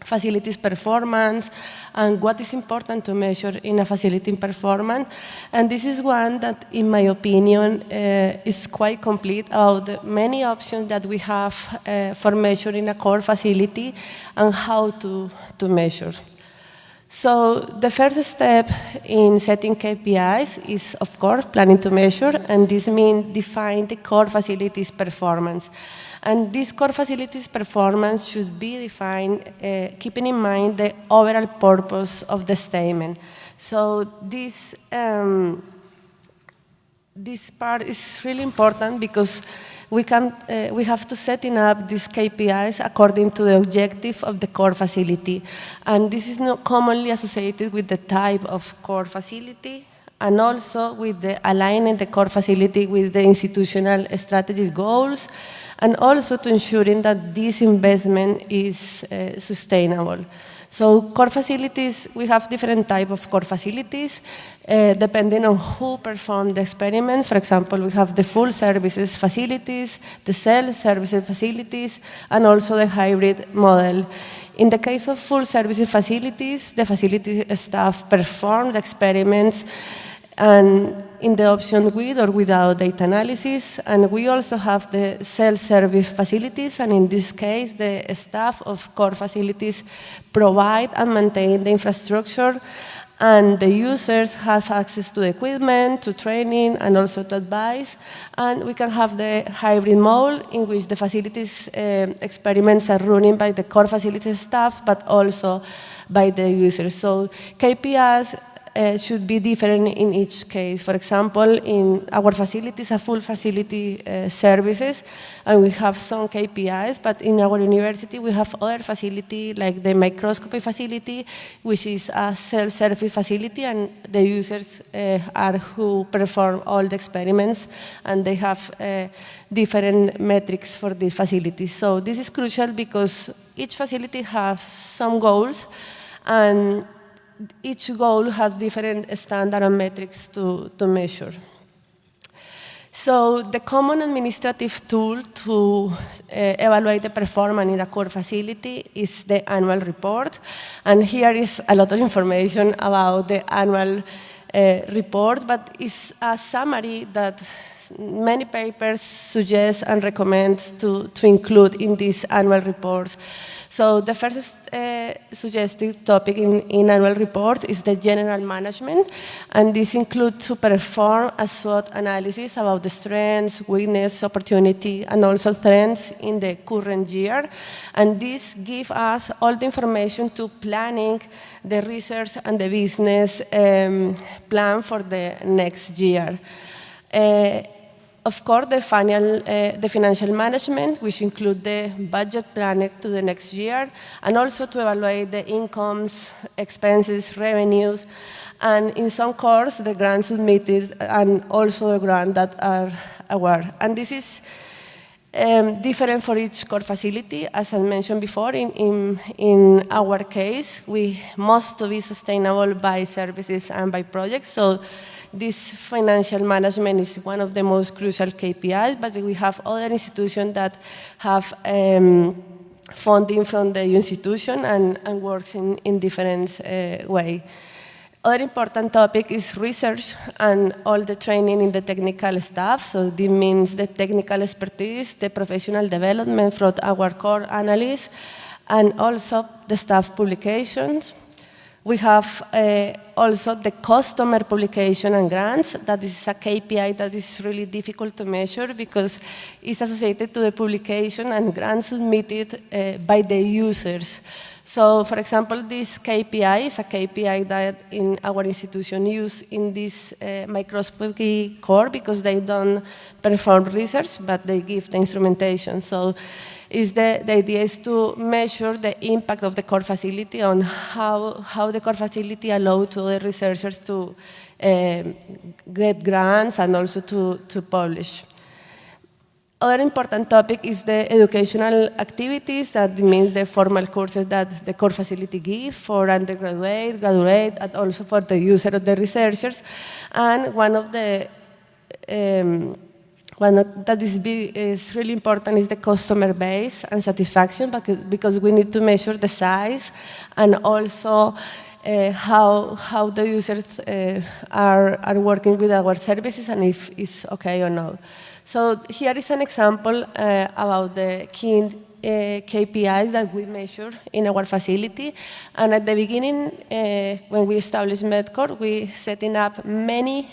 facilities performance and what is important to measure in a facility performance. And this is one that, in my opinion, is quite complete about the many options that we have for measuring a core facility and how to measure. So the first step in setting KPIs is, of course, planning to measure, and this means define the core facilities performance. And this core facilities performance should be defined keeping in mind the overall purpose of the statement. So this part is really important because we have to set up these KPIs according to the objective of the core facility. And this is not commonly associated with the type of core facility and also with the aligning the core facility with the institutional strategic goals, and also to ensuring that this investment is sustainable. So core facilities, we have different types of core facilities depending on who performed the experiment. For example, we have the full services facilities, the self-services facilities, and also the hybrid model. In the case of full services facilities, the facility staff perform the experiments, and in the option with or without data analysis. And we also have the self-service facilities, and in this case, the staff of core facilities provide and maintain the infrastructure, and the users have access to the equipment, to training, and also to advice. And we can have the hybrid mode in which the facilities experiments are running by the core facilities staff, but also by the users. So KPIs should be different in each case. For example, in our facilities, a full facility services, and we have some KPIs, but in our university, we have other facility, like the microscopy facility, which is a self-service facility, and the users are who perform all the experiments, and they have different metrics for these facilities. So this is crucial because each facility has some goals, and each goal has different standard and metrics to measure. So the common administrative tool to evaluate the performance in a core facility is the annual report. And here is a lot of information about the annual report, but it's a summary that many papers suggest and recommend to include in these annual reports. So the first suggested topic in annual report is the general management, and this includes to perform a SWOT analysis about the strengths, weakness, opportunity, and also trends in the current year. And this gives us all the information to planning the research and the business plan for the next year. Of course, the financial management, which include the budget planning to the next year, and also to evaluate the incomes, expenses, revenues, and in some course, the grants submitted, and also the grants that are awarded. And this is different for each core facility. As I mentioned before, in our case, we must be sustainable by services and by projects. So this financial management is one of the most crucial KPIs, but we have other institutions that have funding from the institution and works in different way. Other important topic is research and all the training in the technical staff. So this means the technical expertise, the professional development from our core analysts, and also the staff publications. We have also the customer publication and grants. That is a KPI that is really difficult to measure because it's associated to the publication and grants submitted by the users. So, for example, this KPI is a KPI that in our institution use in this microscopy core because they don't perform research, but they give the instrumentation. So the idea is to measure the impact of the core facility on how the core facility allows to the researchers to get grants and also to publish. Other important topic is the educational activities. That means the formal courses that the core facility gives for undergraduate, graduate, and also for the user of the researchers. And one of the that is really important is the customer base and satisfaction, because we need to measure the size and also how the users are working with our services and if it's okay or not. So here is an example about the key KPIs that we measure in our facility. And at the beginning, when we established Metcore, we setting up many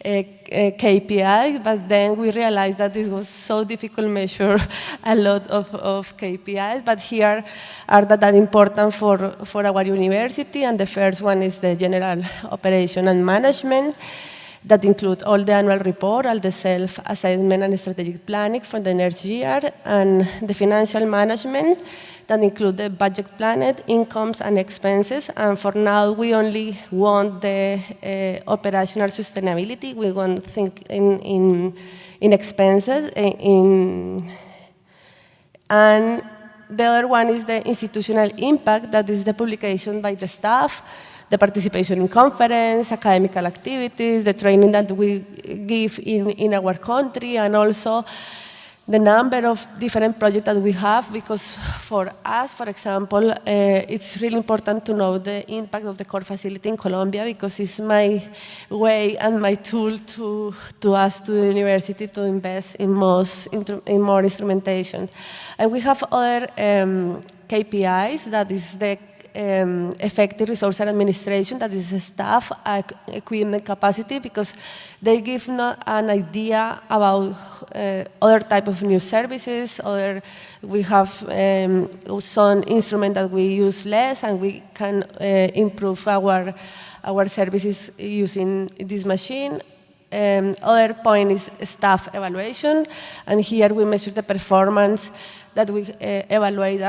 KPIs, but then we realized that this was so difficult to measure a lot of KPIs. But here are that important for our university, and the first one is the general operation and management. That include all the annual report, all the self-assessment and strategic planning for the next year, and the financial management that include the budget planning, incomes and expenses. And for now, we only want the operational sustainability. We want to think in expenses. And the other one is the institutional impact, that is the publication by the staff, the participation in conference, academical activities, the training that we give in our country, and also the number of different projects that we have, because for us, for example, it's really important to know the impact of the core facility in Colombia, because it's my way and my tool to ask to the university to invest in more instrumentation. And we have other KPIs, that is the effective resource administration, that is staff, equipment capacity, because they give an idea about other type of new services. We have some instrument that we use less, and we can improve our services using this machine. Other point is staff evaluation, and here we measure the performance that we evaluate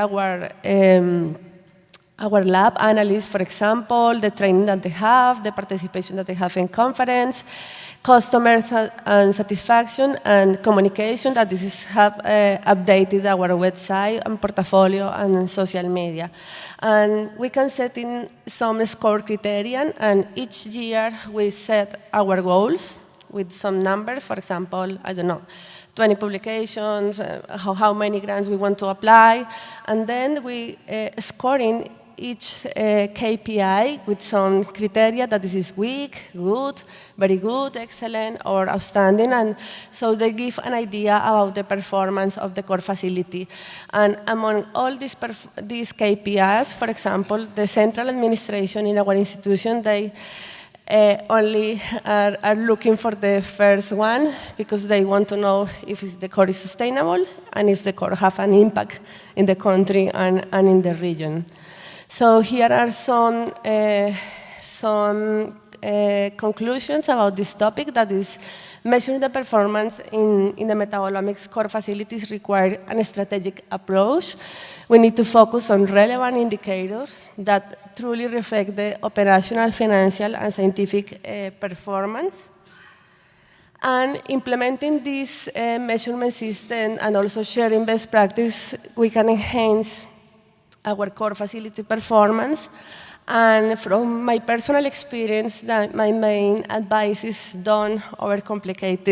our lab analysts, for example, the training that they have, the participation that they have in conference, customers and satisfaction, and communication, that this is updated our website and portfolio and social media. And we can set in some score criterion, and each year we set our goals with some numbers, for example, I don't know, 20 publications, how many grants we want to apply, and then we scoring each KPI with some criteria that this is weak, good, very good, excellent, or outstanding, and so they give an idea about the performance of the core facility. And among all these KPIs, for example, the central administration in our institution, they only are looking for the first one, because they want to know if the core is sustainable and if the core have an impact in the country and in the region. So here are some conclusions about this topic, that is, measuring the performance in the metabolomics core facilities require a strategic approach. We need to focus on relevant indicators that truly reflect the operational, financial, and scientific performance. And implementing this measurement system and also sharing best practice, we can enhance our core facility performance. And from my personal experience, that my main advice is don't overcomplicate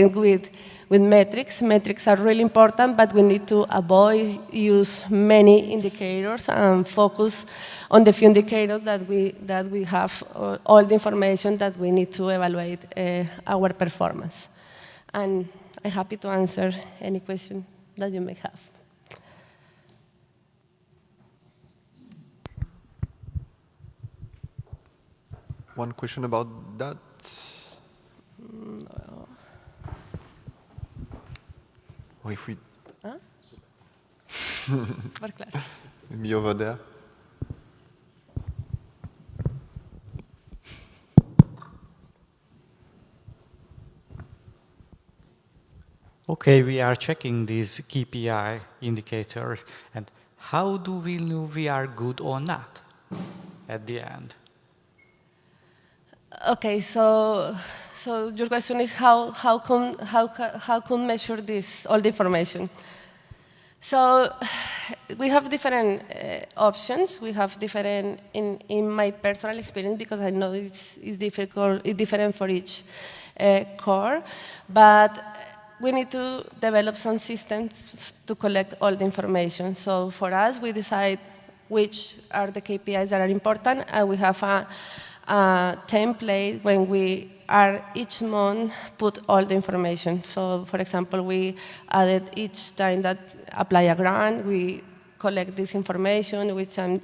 with metrics. Metrics are really important, but we need to avoid use many indicators and focus on the few indicators that we have all the information that we need to evaluate our performance. And I'm happy to answer any question that you may have. One question about that? No. Or if we... Huh? Maybe over there. Okay, we are checking these KPI indicators, and how do we know we are good or not at the end? Okay, so your question is how can measure this, all the information? So we have different options. We have different, in my personal experience, because I know it's different for each core, but we need to develop some systems to collect all the information. So for us, we decide which are the KPIs that are important, and we have a template when we are each month put all the information. So for example, we added each time that apply a grant, we collect this information,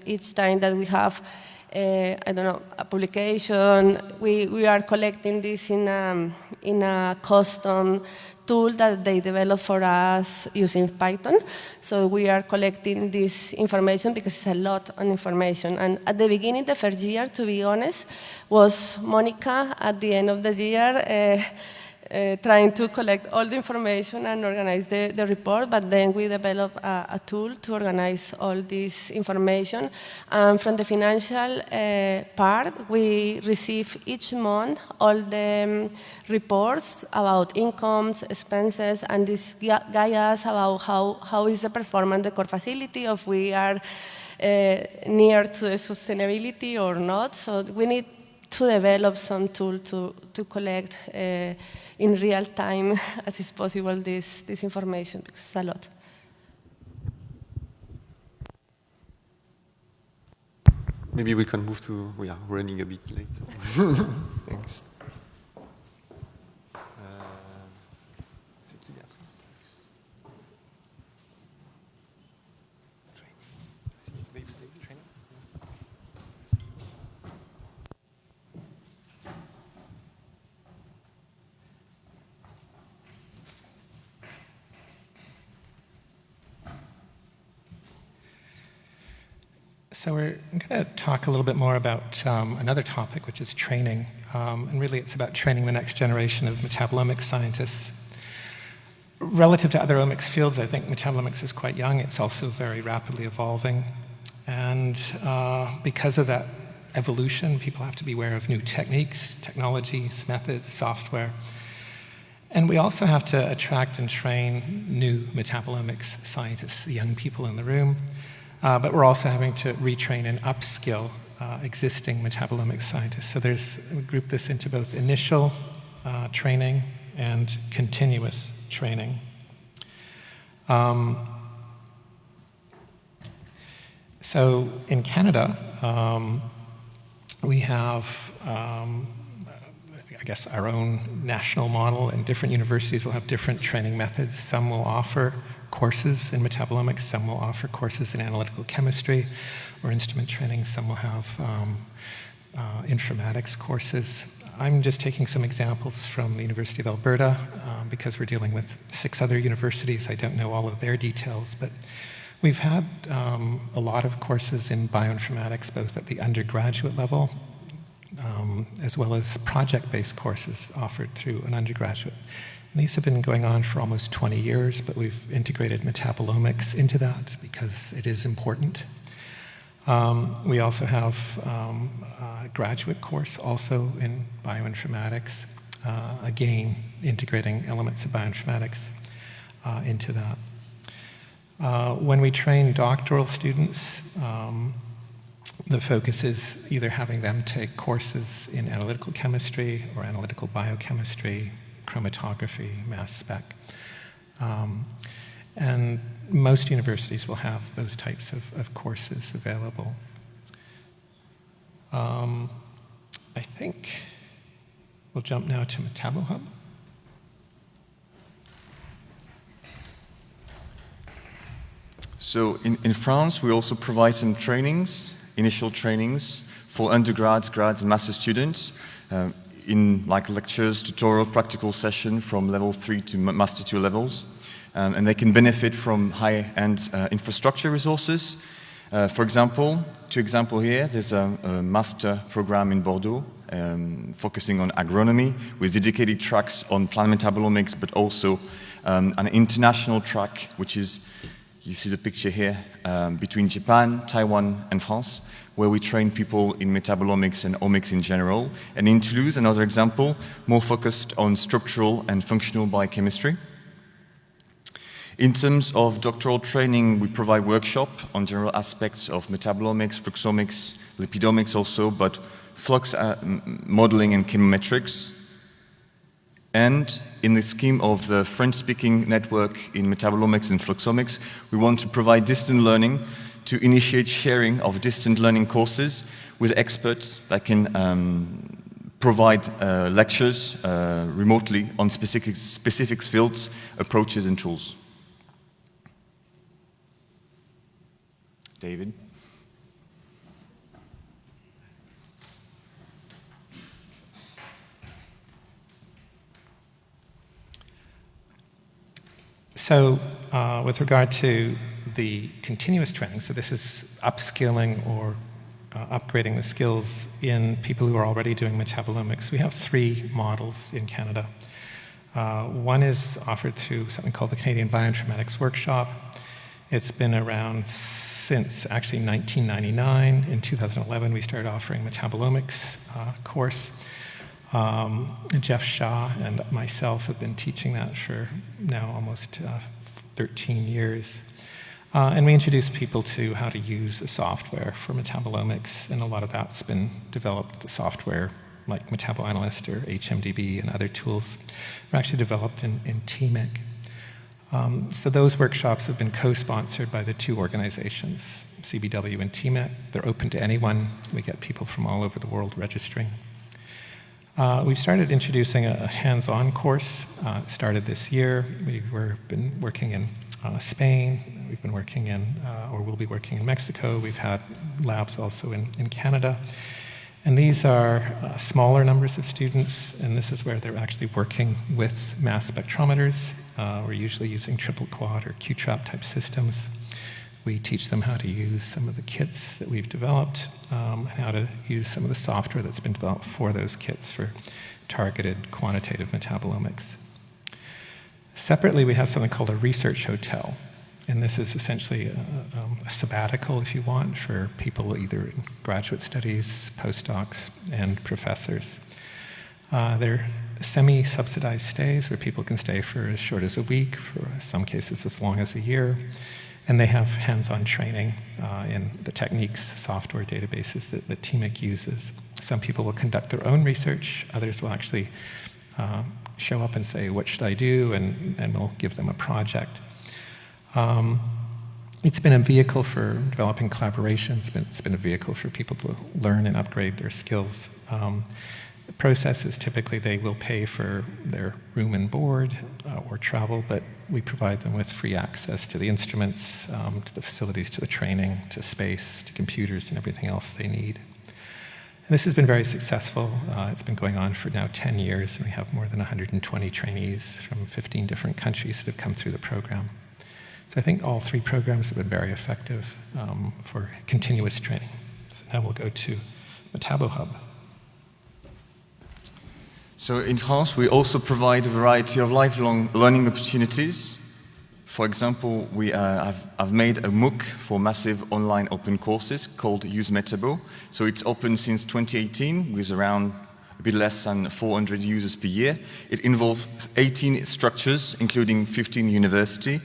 each time that we have I don't know, a publication, we are collecting this in a custom tool that they develop for us using Python. So we are collecting this information because it's a lot of information. And at the beginning, the first year, to be honest, was Monica at the end of the year trying to collect all the information and organize the report, but then we developed a tool to organize all this information. From the financial part, we receive each month all the reports about incomes, expenses, and this guide us about how is the performance of the core facility, if we are near to the sustainability or not. So we need to develop some tool to collect in real time as is possible this information, because it's a lot. Maybe we can move to, we are running a bit late. Thanks. So we're going to talk a little bit more about another topic, which is training. And really it's about training the next generation of metabolomics scientists. Relative to other omics fields, I think metabolomics is quite young. It's also very rapidly evolving. And because of that evolution, people have to be aware of new techniques, technologies, methods, software. And we also have to attract and train new metabolomics scientists, the young people in the room. But we're also having to retrain and upskill existing metabolomics scientists. So we group this into both initial training and continuous training. So in Canada, we have, I guess, our own national model, and different universities will have different training methods. Some will offer courses in metabolomics, some will offer courses in analytical chemistry or instrument training, some will have informatics courses. I'm just taking some examples from the University of Alberta because we're dealing with 6 other universities. I don't know all of their details, but we've had a lot of courses in bioinformatics, both at the undergraduate level as well as project-based courses offered through an undergraduate. And these have been going on for almost 20 years, but we've integrated metabolomics into that because it is important. We also have a graduate course also in bioinformatics, again, integrating elements of bioinformatics into that. When we train doctoral students, the focus is either having them take courses in analytical chemistry or analytical biochemistry, chromatography, mass spec. And most universities will have those types of courses available. I think we'll jump now to MetaboHUB. So in France, we also provide some trainings, initial trainings for undergrads, grads, and master students in like lectures, tutorial, practical session from level 3 to master 2 levels. And they can benefit from high-end infrastructure resources. For example, 2 examples here, there's a master program in Bordeaux focusing on agronomy with dedicated tracks on plant metabolomics, but also an international track, which is, you see the picture here, between Japan, Taiwan, and France, where we train people in metabolomics and omics in general. And in Toulouse, another example, more focused on structural and functional biochemistry. In terms of doctoral training, we provide workshops on general aspects of metabolomics, fluxomics, lipidomics also, but flux modeling and chemometrics. And in the scheme of the French-speaking network in metabolomics and fluxomics, we want to provide distant learning to initiate sharing of distant learning courses with experts that can provide lectures remotely on specific fields, approaches, and tools. David? So with regard to the continuous training, so this is upskilling or upgrading the skills in people who are already doing metabolomics. We have 3 models in Canada. One is offered through something called the Canadian Bioinformatics Workshop. It's been around since actually 1999. In 2011, we started offering metabolomics course. Jeff Shaw and myself have been teaching that for now almost 13 years. And we introduce people to how to use the software for metabolomics, and a lot of that's been developed, the software like MetaboAnalyst or HMDB and other tools, were actually developed in TMIC. So those workshops have been co-sponsored by the two organizations, CBW and TMIC. They're open to anyone. We get people from all over the world registering. We've started introducing a hands-on course. It started this year. We've been working in Spain. We've been working in, or will be working in Mexico. We've had labs also in Canada. And these are smaller numbers of students, and this is where they're actually working with mass spectrometers. We're usually using triple quad or Q-trap type systems. We teach them how to use some of the kits that we've developed, how to use some of the software that's been developed for those kits for targeted quantitative metabolomics. Separately, we have something called a research hotel. And this is essentially a sabbatical, if you want, for people either in graduate studies, postdocs, and professors. They're semi-subsidized stays where people can stay for as short as a week, for some cases as long as a year. And they have hands-on training in the techniques, software databases that TMIC uses. Some people will conduct their own research. Others will actually show up and say, what should I do? And we'll give them a project. It's been a vehicle for developing collaborations. It's been a vehicle for people to learn and upgrade their skills. The process is typically they will pay for their room and board or travel, but we provide them with free access to the instruments, to the facilities, to the training, to space, to computers, and everything else they need. And this has been very successful. It's been going on for now 10 years, and we have more than 120 trainees from 15 different countries that have come through the program. So I think all three programs have been very effective for continuous training. So now we'll go to MetaboHUB. So in France, we also provide a variety of lifelong learning opportunities. For example, I've made a MOOC for massive online open courses called Use Metabo. So it's open since 2018 with around a bit less than 400 users per year. It involves 18 structures, including 15 universities.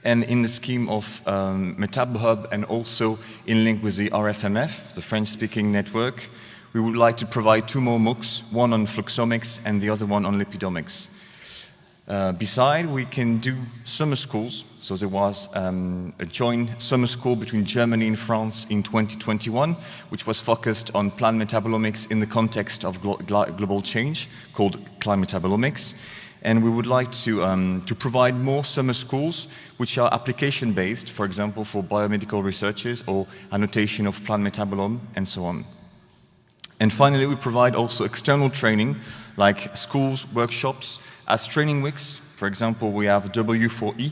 And in the scheme of MetaboHUB and also in link with the RFMF, the French-speaking network, we would like to provide two more MOOCs, one on fluxomics and the other one on lipidomics. Besides, we can do summer schools. So there was a joint summer school between Germany and France in 2021, which was focused on plant metabolomics in the context of global change, called Climate Metabolomics. And we would like to provide more summer schools which are application-based, for example, for biomedical researchers or annotation of plant metabolome and so on. And finally, we provide also external training, like schools, workshops, as training weeks. For example, we have W4E,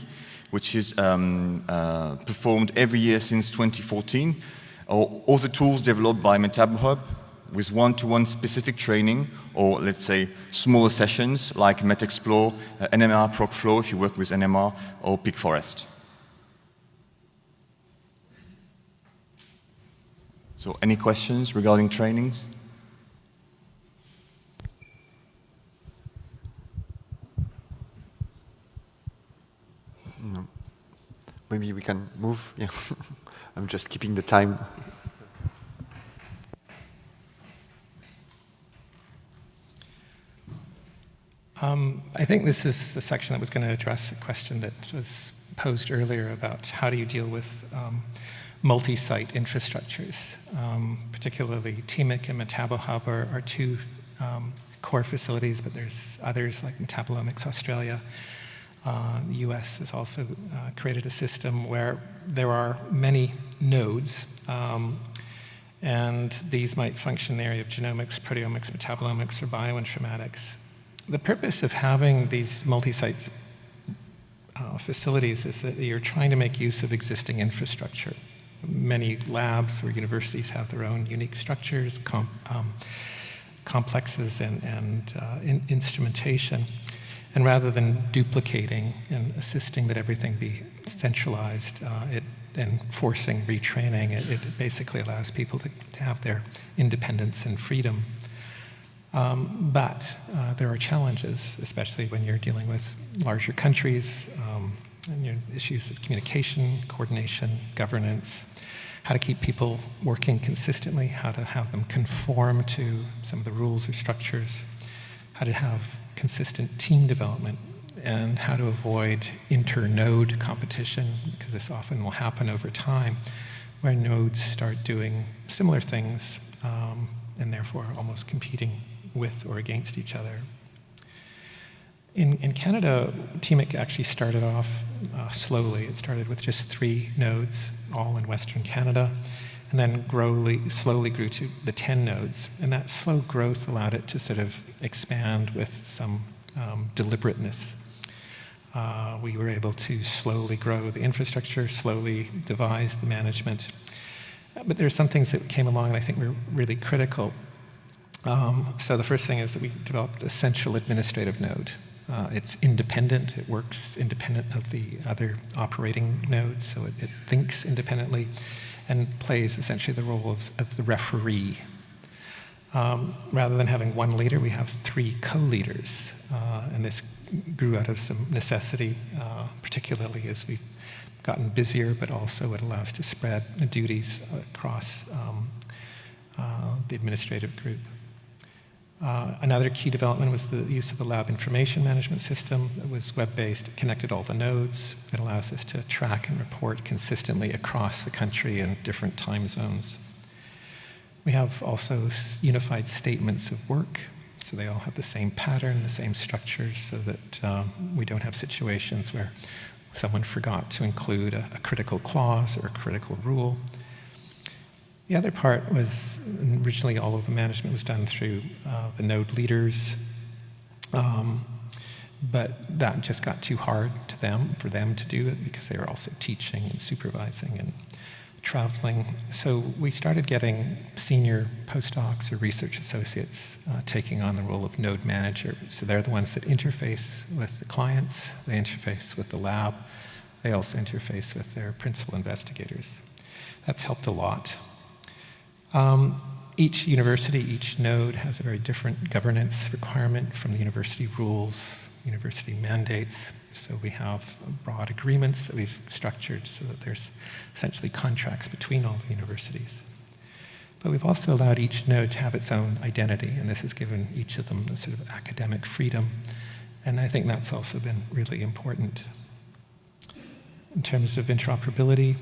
which is performed every year since 2014. All the tools developed by MetaboHUB with one-to-one specific training, or let's say smaller sessions like MetExplore, NMR ProcFlow if you work with NMR, or PeakForest. So any questions regarding trainings? No. Maybe we can move. Yeah. I'm just keeping the time. I think this is the section that was going to address a question that was posed earlier about how do you deal with multi-site infrastructures. Particularly TMIC and MetaboHUB are two core facilities, but there's others like Metabolomics Australia. The US has also created a system where there are many nodes, and these might function in the area of genomics, proteomics, metabolomics, or bioinformatics. The purpose of having these multi-site facilities is that you're trying to make use of existing infrastructure. Many labs or universities have their own unique structures, complexes, and instrumentation. And rather than duplicating and assisting that everything be centralized and forcing retraining, it basically allows people to have their independence and freedom. But there are challenges, especially when you're dealing with larger countries and your issues of communication, coordination, governance. how to keep people working consistently, how to have them conform to some of the rules or structures, how to have consistent team development, and how to avoid inter-node competition, because this often will happen over time, where nodes start doing similar things and therefore almost competing with or against each other. In Canada, TMIC actually started off slowly. It started with just 3 nodes, all in Western Canada, and then slowly grew to the 10 nodes. And that slow growth allowed it to sort of expand with some deliberateness. We were able to slowly grow the infrastructure, slowly devise the management. But there are some things that came along and I think were really critical. So the first thing is that we developed a central administrative node. It's independent, it works independent of the other operating nodes, so it thinks independently and plays essentially the role of the referee. Rather than having one leader, we have 3 co-leaders, and this grew out of some necessity, particularly as we've gotten busier, but also it allows to spread the duties across the administrative group. Another key development was the use of a lab information management system. It was web-based, it connected all the nodes. It allows us to track and report consistently across the country in different time zones. We have also unified statements of work, so they all have the same pattern, the same structures, so that we don't have situations where someone forgot to include a critical clause or a critical rule. The other part was, originally all of the management was done through the node leaders, but that just got too hard for them to do it, because they were also teaching and supervising and traveling. So we started getting senior postdocs or research associates taking on the role of node manager. So they're the ones that interface with the clients, they interface with the lab, they also interface with their principal investigators. That's helped a lot. Each university, each node has a very different governance requirement from the university rules, university mandates. So we have broad agreements that we've structured so that there's essentially contracts between all the universities. But we've also allowed each node to have its own identity, and this has given each of them a sort of academic freedom. And I think that's also been really important. In terms of interoperability,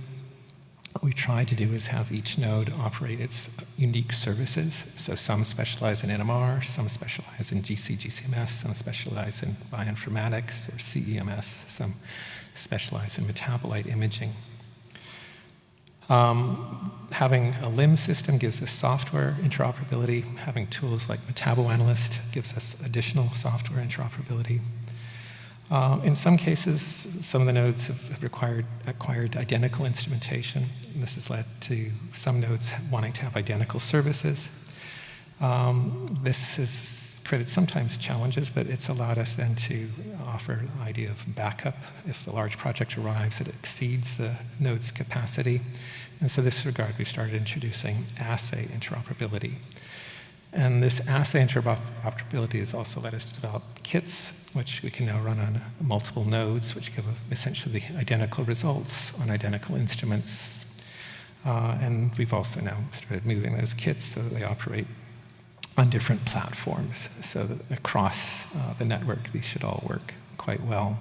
what we try to do is have each node operate its unique services. So some specialize in NMR, some specialize in GCMS, some specialize in bioinformatics or CEMS, some specialize in metabolite imaging. Having a LIMS system gives us software interoperability. Having tools like MetaboAnalyst gives us additional software interoperability. In some cases, some of the nodes have acquired identical instrumentation, and this has led to some nodes wanting to have identical services. This has created sometimes challenges, but it's allowed us then to offer an idea of backup if a large project arrives that exceeds the node's capacity. And so in this regard, we've started introducing assay interoperability. And this assay interoperability has also led us to develop kits, which we can now run on multiple nodes, which give essentially identical results on identical instruments. And we've also now started moving those kits so that they operate on different platforms, so that across the network, these should all work quite well.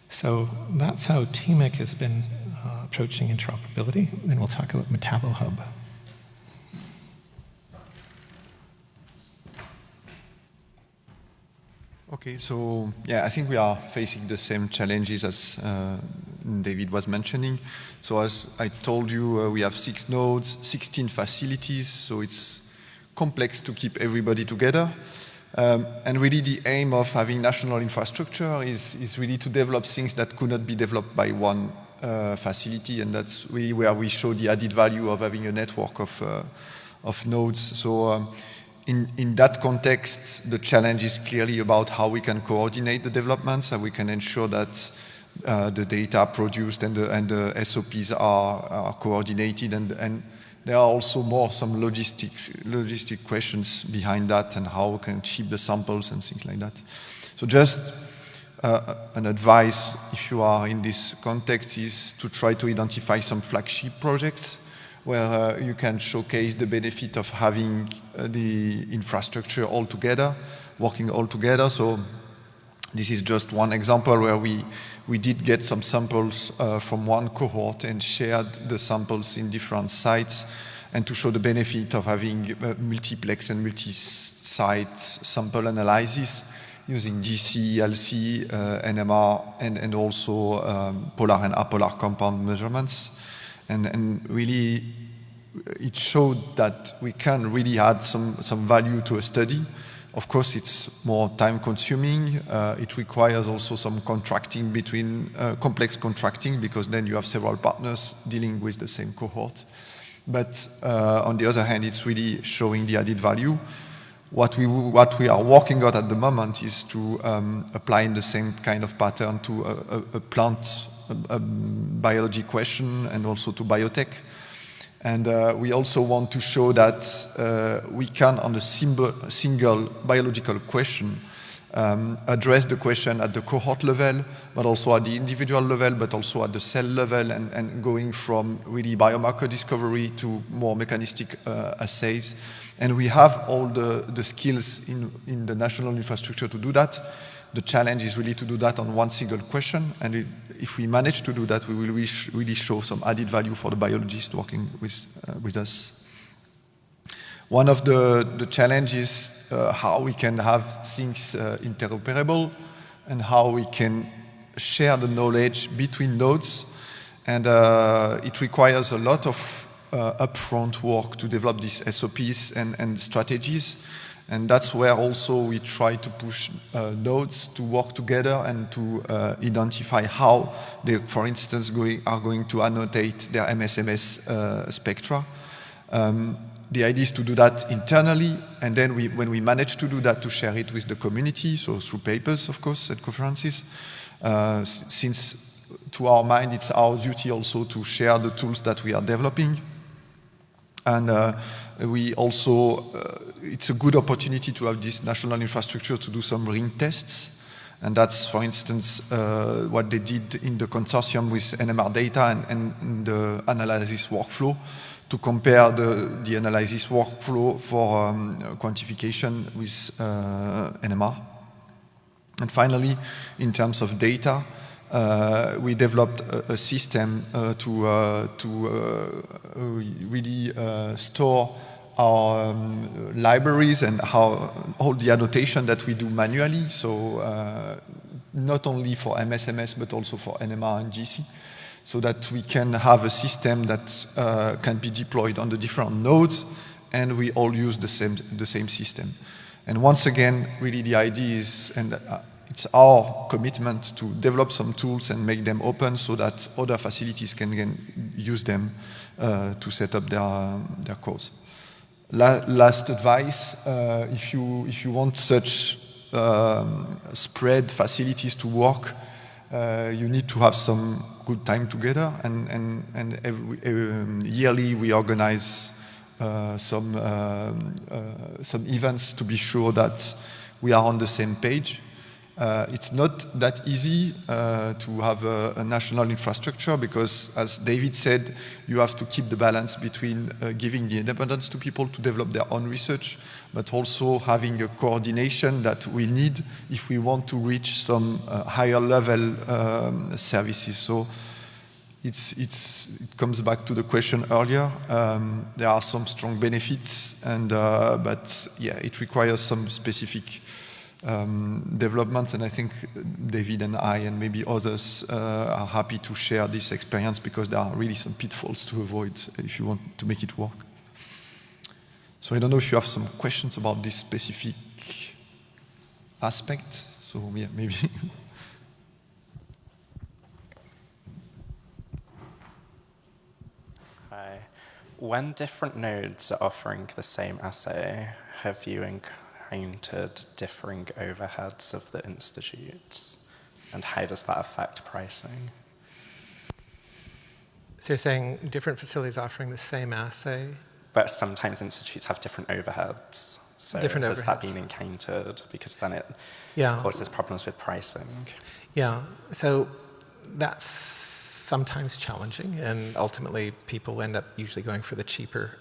So that's how TMIC has been approaching interoperability. Then we'll talk about MetaboHUB. Okay, so yeah, I think we are facing the same challenges as David was mentioning. So as I told you, we have 6 nodes, 16 facilities, so it's complex to keep everybody together. And really the aim of having national infrastructure is really to develop things that could not be developed by one facility, and that's really where we show the added value of having a network of nodes. So in that context, the challenge is clearly about how we can coordinate the developments, and we can ensure that the data produced and the SOPs are coordinated, and there are also some logistic questions behind that, and how we can ship the samples and things like that. So just an advice, if you are in this context, is to try to identify some flagship projects where you can showcase the benefit of having the infrastructure all together, working all together. So this is just one example where we did get some samples from one cohort and shared the samples in different sites, and to show the benefit of having multiplex and multi-site sample analysis using GC, LC, NMR, and also polar and apolar compound measurements. And really, it showed that we can really add some value to a study. Of course, it's more time-consuming. It requires also some contracting between, complex contracting, because then you have several partners dealing with the same cohort. But on the other hand, it's really showing the added value. What we are working on at the moment is to apply the same kind of pattern to a plant biology question and also to biotech. And we also want to show that we can, on a single biological question, address the question at the cohort level, but also at the individual level, but also at the cell level, and going from really biomarker discovery to more mechanistic assays. And we have all the skills in the national infrastructure to do that. The challenge is really to do that on one single question, and if we manage to do that, we will really show some added value for the biologists working with us. One of the challenges how we can have things interoperable and how we can share the knowledge between nodes, and it requires a lot of upfront work to develop these SOPs and strategies. And that's where also we try to push nodes to work together and to identify how they, for instance, are going to annotate their MSMS spectra. The idea is to do that internally, and then when we manage to do that, to share it with the community, so through papers, of course, at conferences, since to our mind, it's our duty also to share the tools that we are developing. And we also, it's a good opportunity to have this national infrastructure to do some ring tests. And that's, for instance, what they did in the consortium with NMR data and the analysis workflow, to compare the analysis workflow for quantification with NMR. And finally, in terms of data, we developed a system to really store our libraries and all the annotation that we do manually. So not only for MSMS, but also for NMR and GC, so that we can have a system that can be deployed on the different nodes, and we all use the same system. And once again, really the idea is, and it's our commitment to develop some tools and make them open so that other facilities can use them to set up their codes. Last advice, if you want such spread facilities to work, you need to have some good time together, and yearly we organize some events to be sure that we are on the same page. It's not that easy to have a national infrastructure, because, as David said, you have to keep the balance between giving the independence to people to develop their own research, but also having a coordination that we need if we want to reach some higher level services. So it comes back to the question earlier. There are some strong benefits, but yeah, it requires some specific development, and I think David and I and maybe others are happy to share this experience, because there are really some pitfalls to avoid if you want to make it work. So I don't know if you have some questions about this specific aspect. So yeah, maybe. Hi. When different nodes are offering the same assay, have you encountered differing overheads of the institutes, and how does that affect pricing? So you're saying different facilities offering the same assay? But sometimes institutes have different overheads. So different has that overheads. been encountered? Because then it Yeah. causes problems with pricing. Yeah, so that's sometimes challenging, and ultimately people end up usually going for the cheaper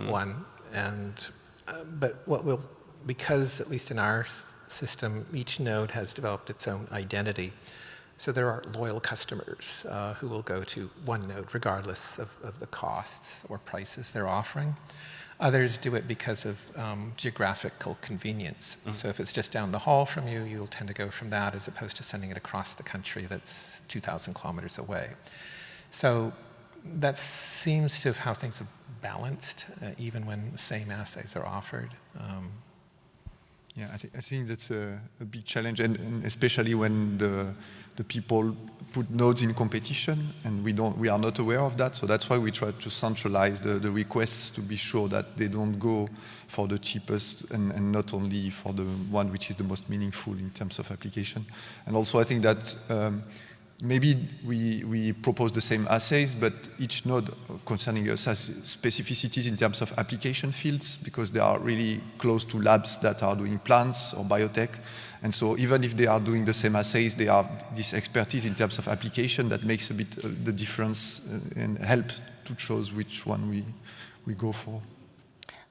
one. And but because at least in our system, each node has developed its own identity. So there are loyal customers who will go to one node regardless of the costs or prices they're offering. Others do it because of geographical convenience. So if it's just down the hall from you, you'll tend to go from that as opposed to sending it across the country that's 2,000 kilometers away. So that seems to have how things have balanced, even when the same assays are offered. Yeah, I think that's a big challenge, and especially when the people put nodes in competition, and we are not aware of that. So that's why we try to centralize the requests to be sure that they don't go for the cheapest and not only for the one which is the most meaningful in terms of application. And also I think that maybe we propose the same assays, but each node concerning us has specificities in terms of application fields, because they are really close to labs that are doing plants or biotech. And so even if they are doing the same assays, they have this expertise in terms of application that makes a bit the difference and help to choose which one we go for.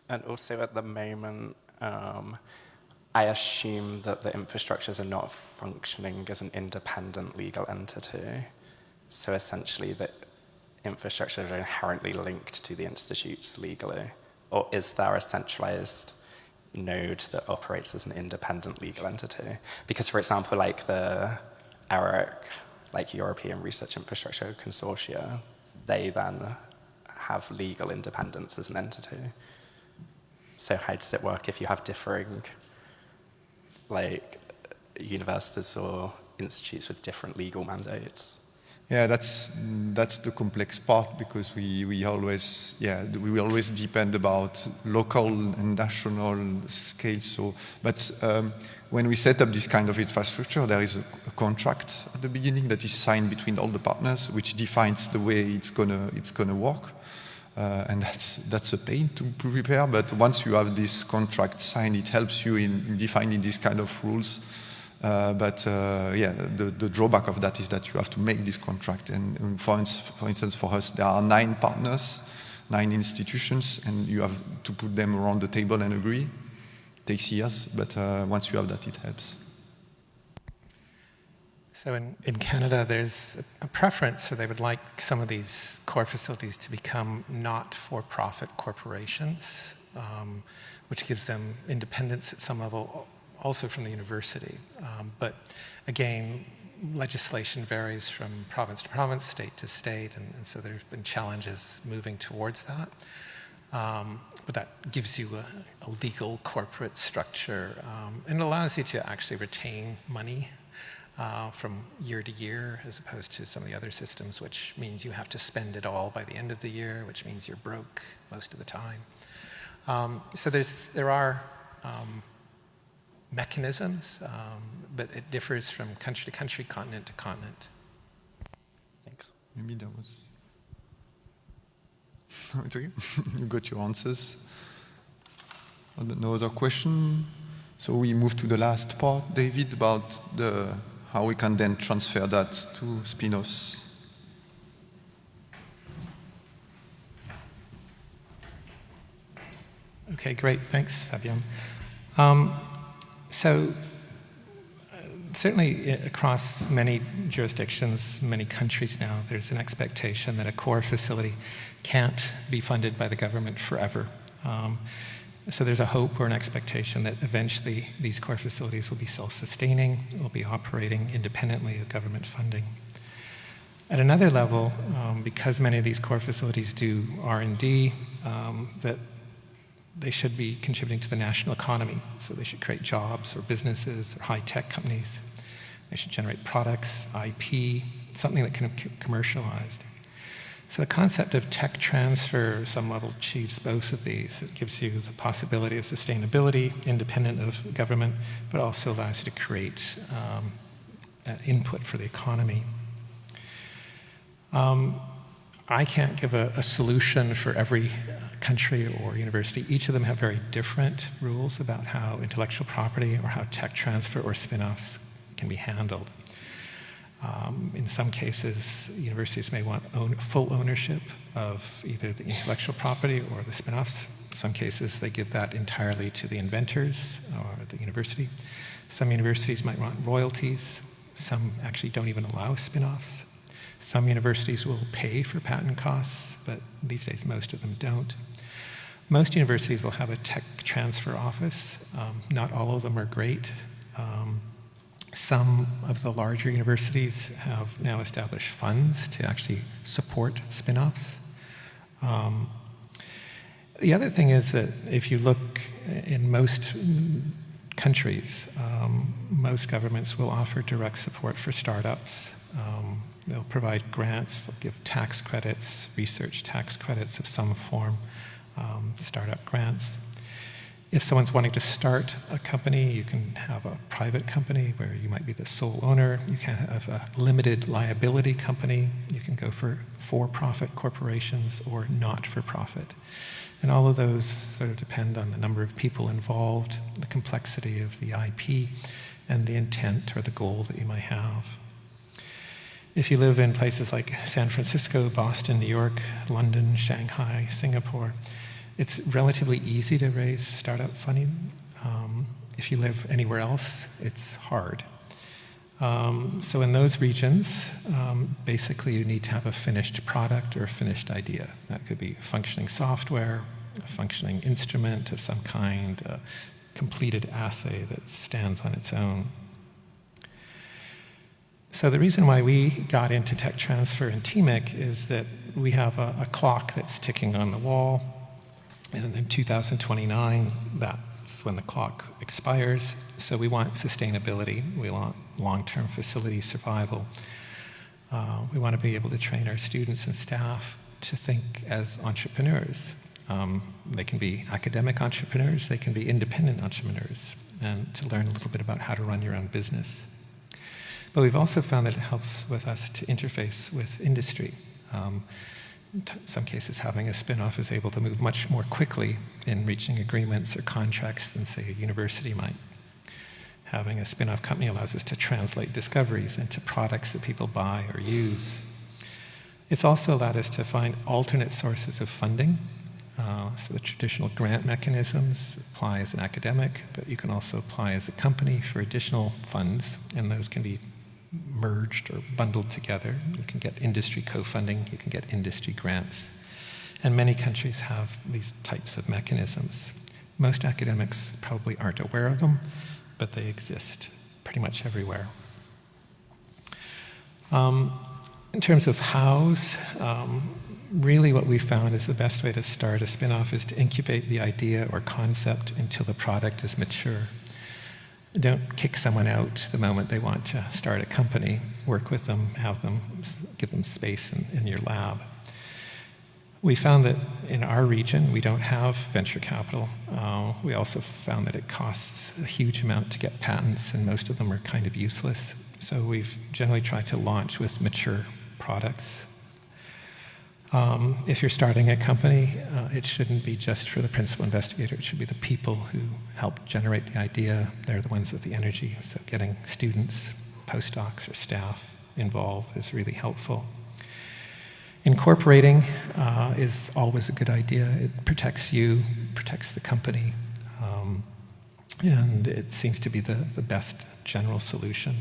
And also at the moment, I assume that the infrastructures are not functioning as an independent legal entity. So essentially the infrastructures are inherently linked to the institutes legally. Or is there a centralized node that operates as an independent legal entity? Because for example, like the ERIC, like European Research Infrastructure Consortia, they then have legal independence as an entity. So how does it work if you have differing like universities or institutes with different legal mandates? Yeah, that's the complex part, because we always depend about local and national scale. So, but when we set up this kind of infrastructure, there is a contract at the beginning that is signed between all the partners, which defines the way it's gonna work. And that's a pain to prepare, but once you have this contract signed, it helps you in defining these kind of rules. The drawback of that is that you have to make this contract. And for instance, for us, there are 9 partners, 9 institutions, and you have to put them around the table and agree. It takes years, but once you have that, it helps. So in Canada, there's a preference, so they would like some of these core facilities to become not-for-profit corporations, which gives them independence at some level, also from the university. But again, legislation varies from province to province, state to state, and so there's been challenges moving towards that. But that gives you a legal corporate structure, and allows you to actually retain money from year to year, as opposed to some of the other systems, which means you have to spend it all by the end of the year, which means you're broke most of the time. So there are mechanisms, but it differs from country to country, continent to continent. Thanks. Maybe that was... No, it's okay. You got your answers. No other question? So we move to the last part, David, about how we can then transfer that to spin-offs. Okay, great. Thanks, Fabien. Certainly across many jurisdictions, many countries now, there's an expectation that a core facility can't be funded by the government forever. So there's a hope or an expectation that eventually these core facilities will be self-sustaining, will be operating independently of government funding. At another level, because many of these core facilities do R&D, that they should be contributing to the national economy. So they should create jobs or businesses or high-tech companies. They should generate products, IP, something that can be commercialized. So the concept of tech transfer at some level achieves both of these. It gives you the possibility of sustainability, independent of government, but also allows you to create input for the economy. I can't give a solution for every country or university, each of them have very different rules about how intellectual property or how tech transfer or spin-offs can be handled. In some cases, universities may want full ownership of either the intellectual property or the spin-offs. In some cases, they give that entirely to the inventors or the university. Some universities might want royalties. Some actually don't even allow spin-offs. Some universities will pay for patent costs, but these days most of them don't. Most universities will have a tech transfer office. Not all of them are great. Some of the larger universities have now established funds to actually support spin-offs. The other thing is that if you look in most countries, most governments will offer direct support for startups. They'll provide grants, they'll give tax credits, research tax credits of some form, startup grants. If someone's wanting to start a company, you can have a private company where you might be the sole owner. You can have a limited liability company. You can go for for-profit corporations or not-for-profit. And all of those sort of depend on the number of people involved, the complexity of the IP, and the intent or the goal that you might have. If you live in places like San Francisco, Boston, New York, London, Shanghai, Singapore, it's relatively easy to raise startup funding. If you live anywhere else, it's hard. So in those regions, basically you need to have a finished product or a finished idea. That could be functioning software, a functioning instrument of some kind, a completed assay that stands on its own. So the reason why we got into tech transfer in TMIC is that we have a clock that's ticking on the wall. And in 2029, that's when the clock expires. So we want sustainability. We want long-term facility survival. We want to be able to train our students and staff to think as entrepreneurs. They can be academic entrepreneurs. They can be independent entrepreneurs, and to learn a little bit about how to run your own business. But we've also found that it helps with us to interface with industry. In some cases, having a spin-off is able to move much more quickly in reaching agreements or contracts than, say, a university might. Having a spin-off company allows us to translate discoveries into products that people buy or use. It's also allowed us to find alternate sources of funding. So the traditional grant mechanisms apply as an academic, but you can also apply as a company for additional funds, and those can be merged or bundled together. You can get industry co-funding, you can get industry grants. And many countries have these types of mechanisms. Most academics probably aren't aware of them, but they exist pretty much everywhere. In terms of hows, really what we found is the best way to start a spin-off is to incubate the idea or concept until the product is mature. Don't kick someone out the moment they want to start a company. Work with them, give them space in your lab. We found that in our region, we don't have venture capital. We also found that it costs a huge amount to get patents, and most of them are kind of useless. So we've generally tried to launch with mature products. If you're starting a company, it shouldn't be just for the principal investigator. It should be the people who help generate the idea. They're the ones with the energy. So getting students, postdocs, or staff involved is really helpful. Incorporating is always a good idea. It protects you, protects the company, and it seems to be the best general solution.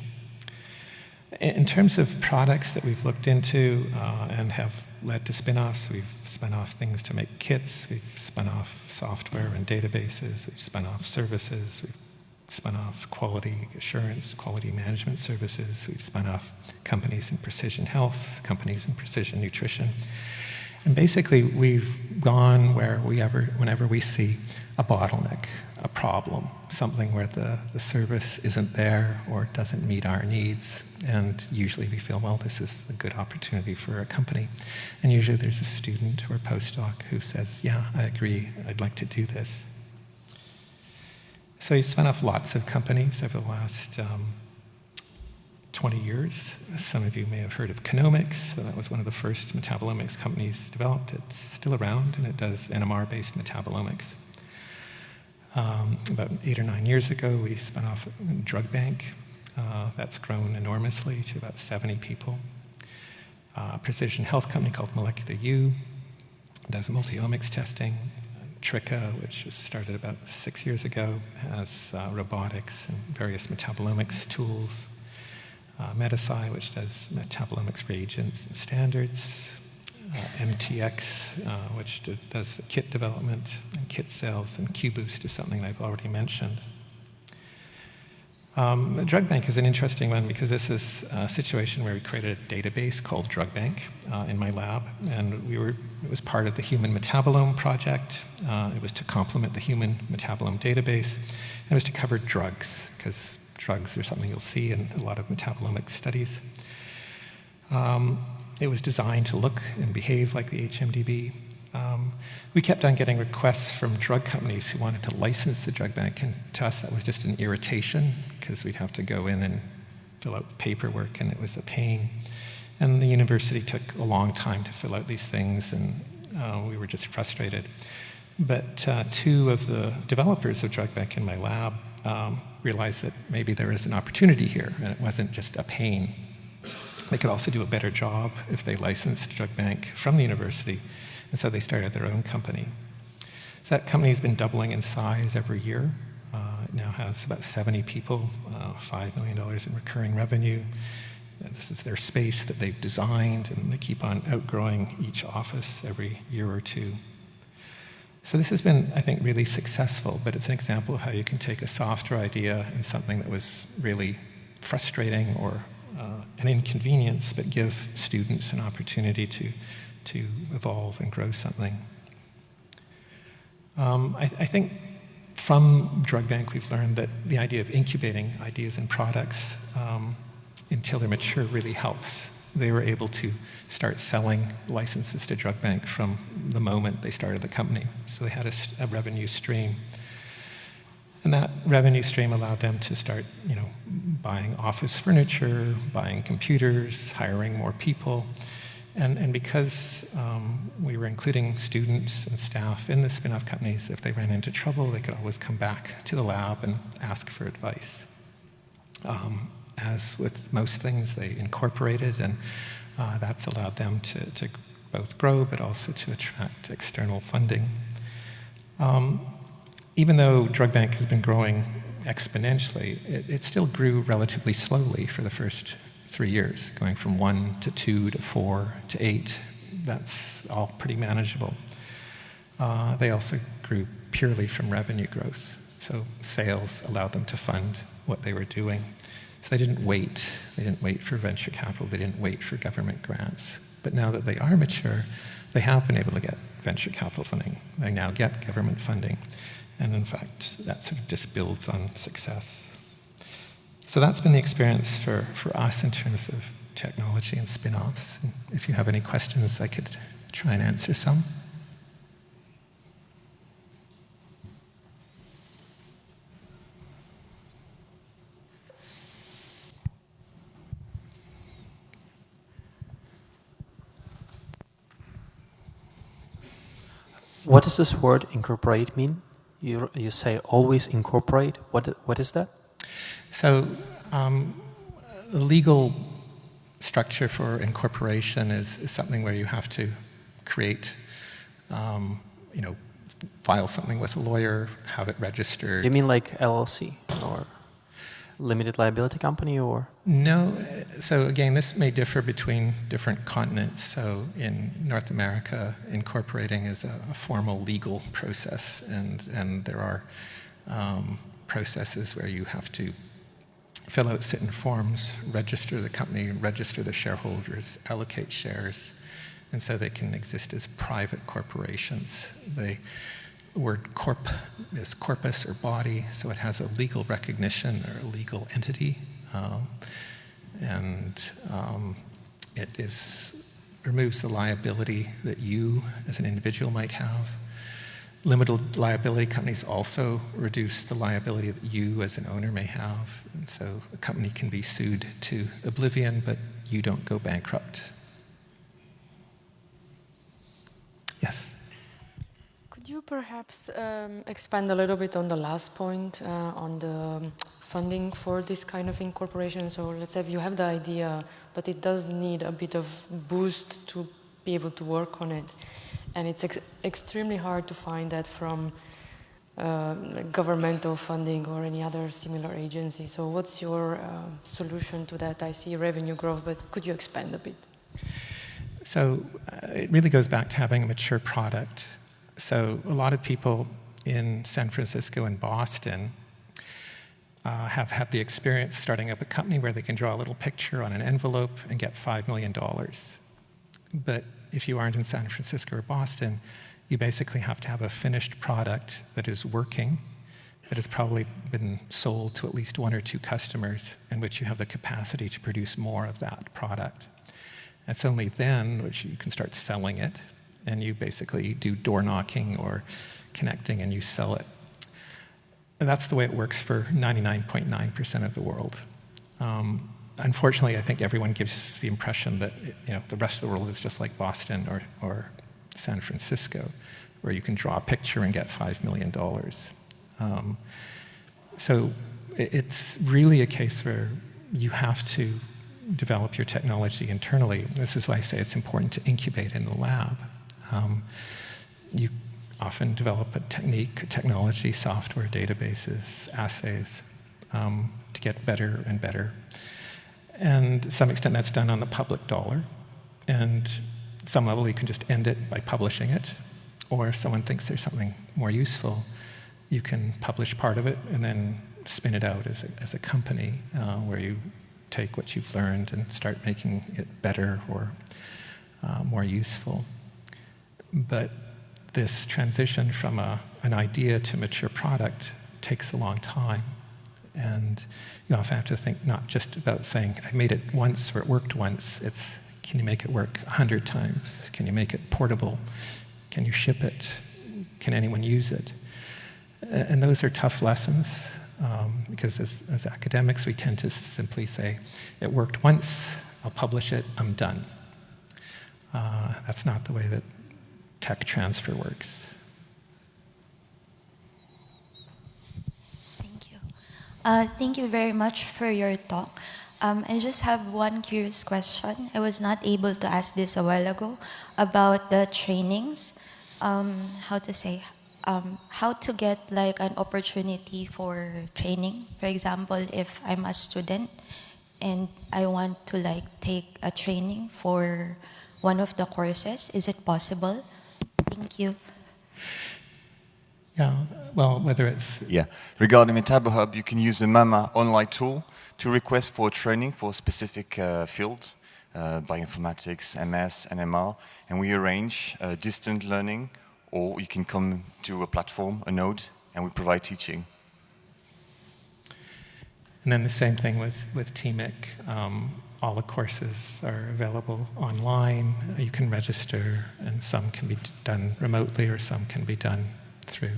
In terms of products that we've looked into and have led to spin-offs, we've spun off things to make kits, we've spun off software and databases, we've spun off services, we've spun off quality assurance, quality management services, we've spun off companies in precision health, companies in precision nutrition. And basically, we've gone whenever we see a bottleneck, a problem, something where the service isn't there or doesn't meet our needs. And usually we feel, well, this is a good opportunity for a company. And usually there's a student or a postdoc who says, yeah, I agree, I'd like to do this. So we spun off lots of companies over the last 20 years. Some of you may have heard of Conomics. So that was one of the first metabolomics companies developed. It's still around, and it does NMR-based metabolomics. About 8 or 9 years ago, we spun off a drug bank. That's grown enormously to about 70 people. A precision health company called Molecular U does multi-omics testing. Trica, which was started about 6 years ago, has robotics and various metabolomics tools. Metasci, which does metabolomics reagents and standards. MTX, which does the kit development and kit sales, and QBoost is something I've already mentioned. The drug bank is an interesting one because this is a situation where we created a database called Drug Bank in my lab, and it was part of the Human Metabolome project. It was to complement the Human Metabolome database, and it was to cover drugs, because drugs are something you'll see in a lot of metabolomic studies. It was designed to look and behave like the HMDB. We kept on getting requests from drug companies who wanted to license the drug bank, and to us that was just an irritation because we'd have to go in and fill out paperwork, and it was a pain. And the university took a long time to fill out these things, and we were just frustrated. But 2 of the developers of drug bank in my lab realized that maybe there is an opportunity here, and it wasn't just a pain. They could also do a better job if they licensed drug bank from the university. And so they started their own company. So that company's been doubling in size every year. It now has about 70 people, $5 million in recurring revenue. And this is their space that they've designed, and they keep on outgrowing each office every year or 2. So this has been, I think, really successful, but it's an example of how you can take a software idea and something that was really frustrating or an inconvenience, but give students an opportunity to evolve and grow something. I think from Drug Bank we've learned that the idea of incubating ideas and products until they're mature really helps. They were able to start selling licenses to Drug Bank from the moment they started the company. So they had a revenue stream. And that revenue stream allowed them to start, buying office furniture, buying computers, hiring more people. And because we were including students and staff in the spin-off companies, if they ran into trouble, they could always come back to the lab and ask for advice. As with most things, they incorporated, and that's allowed them to both grow, but also to attract external funding. Even though Drug Bank has been growing exponentially, it still grew relatively slowly for the first 3 years, going from 1 to 2 to 4 to 8. That's all pretty manageable. They also grew purely from revenue growth. So sales allowed them to fund what they were doing. So they didn't wait. They didn't wait for venture capital. They didn't wait for government grants. But now that they are mature, they have been able to get venture capital funding. They now get government funding. And in fact, that sort of just builds on success. So that's been the experience for us in terms of technology and spin-offs. And if you have any questions, I could try and answer some. What does this word incorporate mean? You say always incorporate. What is that? So the legal structure for incorporation is something where you have to create, file something with a lawyer, have it registered. You mean like LLC or limited liability company or? No. So again, this may differ between different continents. So in North America, incorporating is a formal legal process, and there are processes where you have to fill out certain forms, register the company, register the shareholders, allocate shares, and so they can exist as private corporations. The word corp is corpus or body, so it has a legal recognition or a legal entity, and it removes the liability that you as an individual might have. limited liability companies also reduce the liability that you as an owner may have. And so a company can be sued to oblivion, but you don't go bankrupt. Yes? Could you perhaps expand a little bit on the last point, on the funding for this kind of incorporation? So let's say you have the idea, but it does need a bit of boost to be able to work on it. And it's extremely hard to find that from governmental funding or any other similar agency. So what's your solution to that? I see revenue growth, but could you expand a bit? So it really goes back to having a mature product. So a lot of people in San Francisco and Boston have had the experience starting up a company where they can draw a little picture on an envelope and get $5 million. But if you aren't in San Francisco or Boston, you basically have to have a finished product that is working, that has probably been sold to at least 1 or 2 customers, in which you have the capacity to produce more of that product. It's only then which you can start selling it, and you basically do door knocking or connecting and you sell it. And that's the way it works for 99.9% of the world. Unfortunately, I think everyone gives the impression that the rest of the world is just like Boston or San Francisco, where you can draw a picture and get $5 million. So it's really a case where you have to develop your technology internally. This is why I say it's important to incubate in the lab. You often develop a technique, a technology, software, databases, assays to get better and better. And to some extent that's done on the public dollar. And at some level you can just end it by publishing it. Or if someone thinks there's something more useful, you can publish part of it and then spin it out as a company where you take what you've learned and start making it better or more useful. But this transition from an idea to mature product takes a long time. And you often have to think not just about saying, I made it once or it worked once. It's, can you make it work 100 times? Can you make it portable? Can you ship it? Can anyone use it? And those are tough lessons because as academics, we tend to simply say, it worked once, I'll publish it, I'm done. That's not the way that tech transfer works. Thank you very much for your talk. I just have one curious question. I was not able to ask this a while ago about the trainings. How to get like an opportunity for training. For example, if I'm a student and I want to like take a training for one of the courses, is it possible? Thank you. Yeah, well, whether it's... Yeah, regarding MetaboHub, you can use the MAMA online tool to request for training for a specific field, bioinformatics, MS, NMR, and we arrange distant learning, or you can come to a platform, a node, and we provide teaching. And then the same thing with TMIC. All the courses are available online. You can register, and some can be done remotely, or some can be done through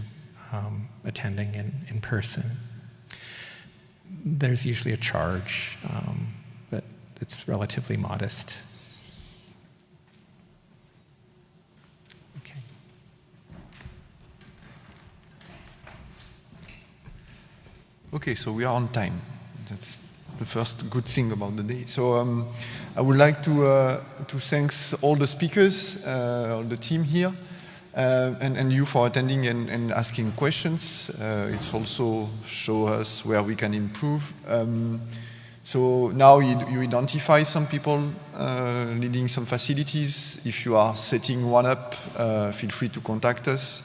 attending in person. There's usually a charge, but it's relatively modest. Okay. Okay, so we are on time. That's the first good thing about the day. So I would like to thank all the speakers, all the team here, and you for attending and asking questions. It's also show us where we can improve. So now you identify some people leading some facilities. If you are setting one up, feel free to contact us.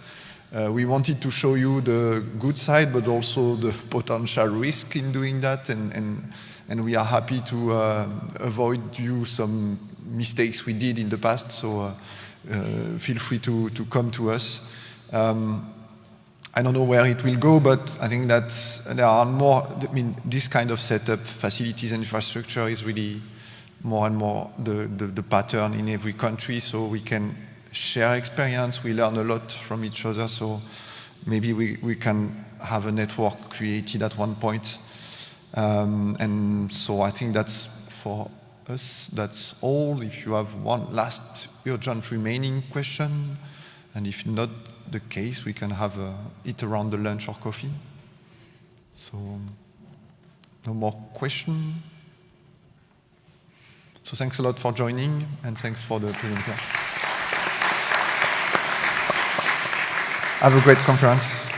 We wanted to show you the good side, but also the potential risk in doing that, and we are happy to avoid you some mistakes we did in the past. So feel free to come to us. I don't know where it will go, but I think that there are more. I mean, this kind of setup, facilities and infrastructure, is really more and more the pattern in every country. So we can share experience, we learn a lot from each other, so maybe we can have a network created at one point. And so I think that's for us, that's all. If you have one last urgent remaining question, and if not the case, we can have it around the lunch or coffee. So no more question. So thanks a lot for joining, and thanks for the presentation. Have a great conference.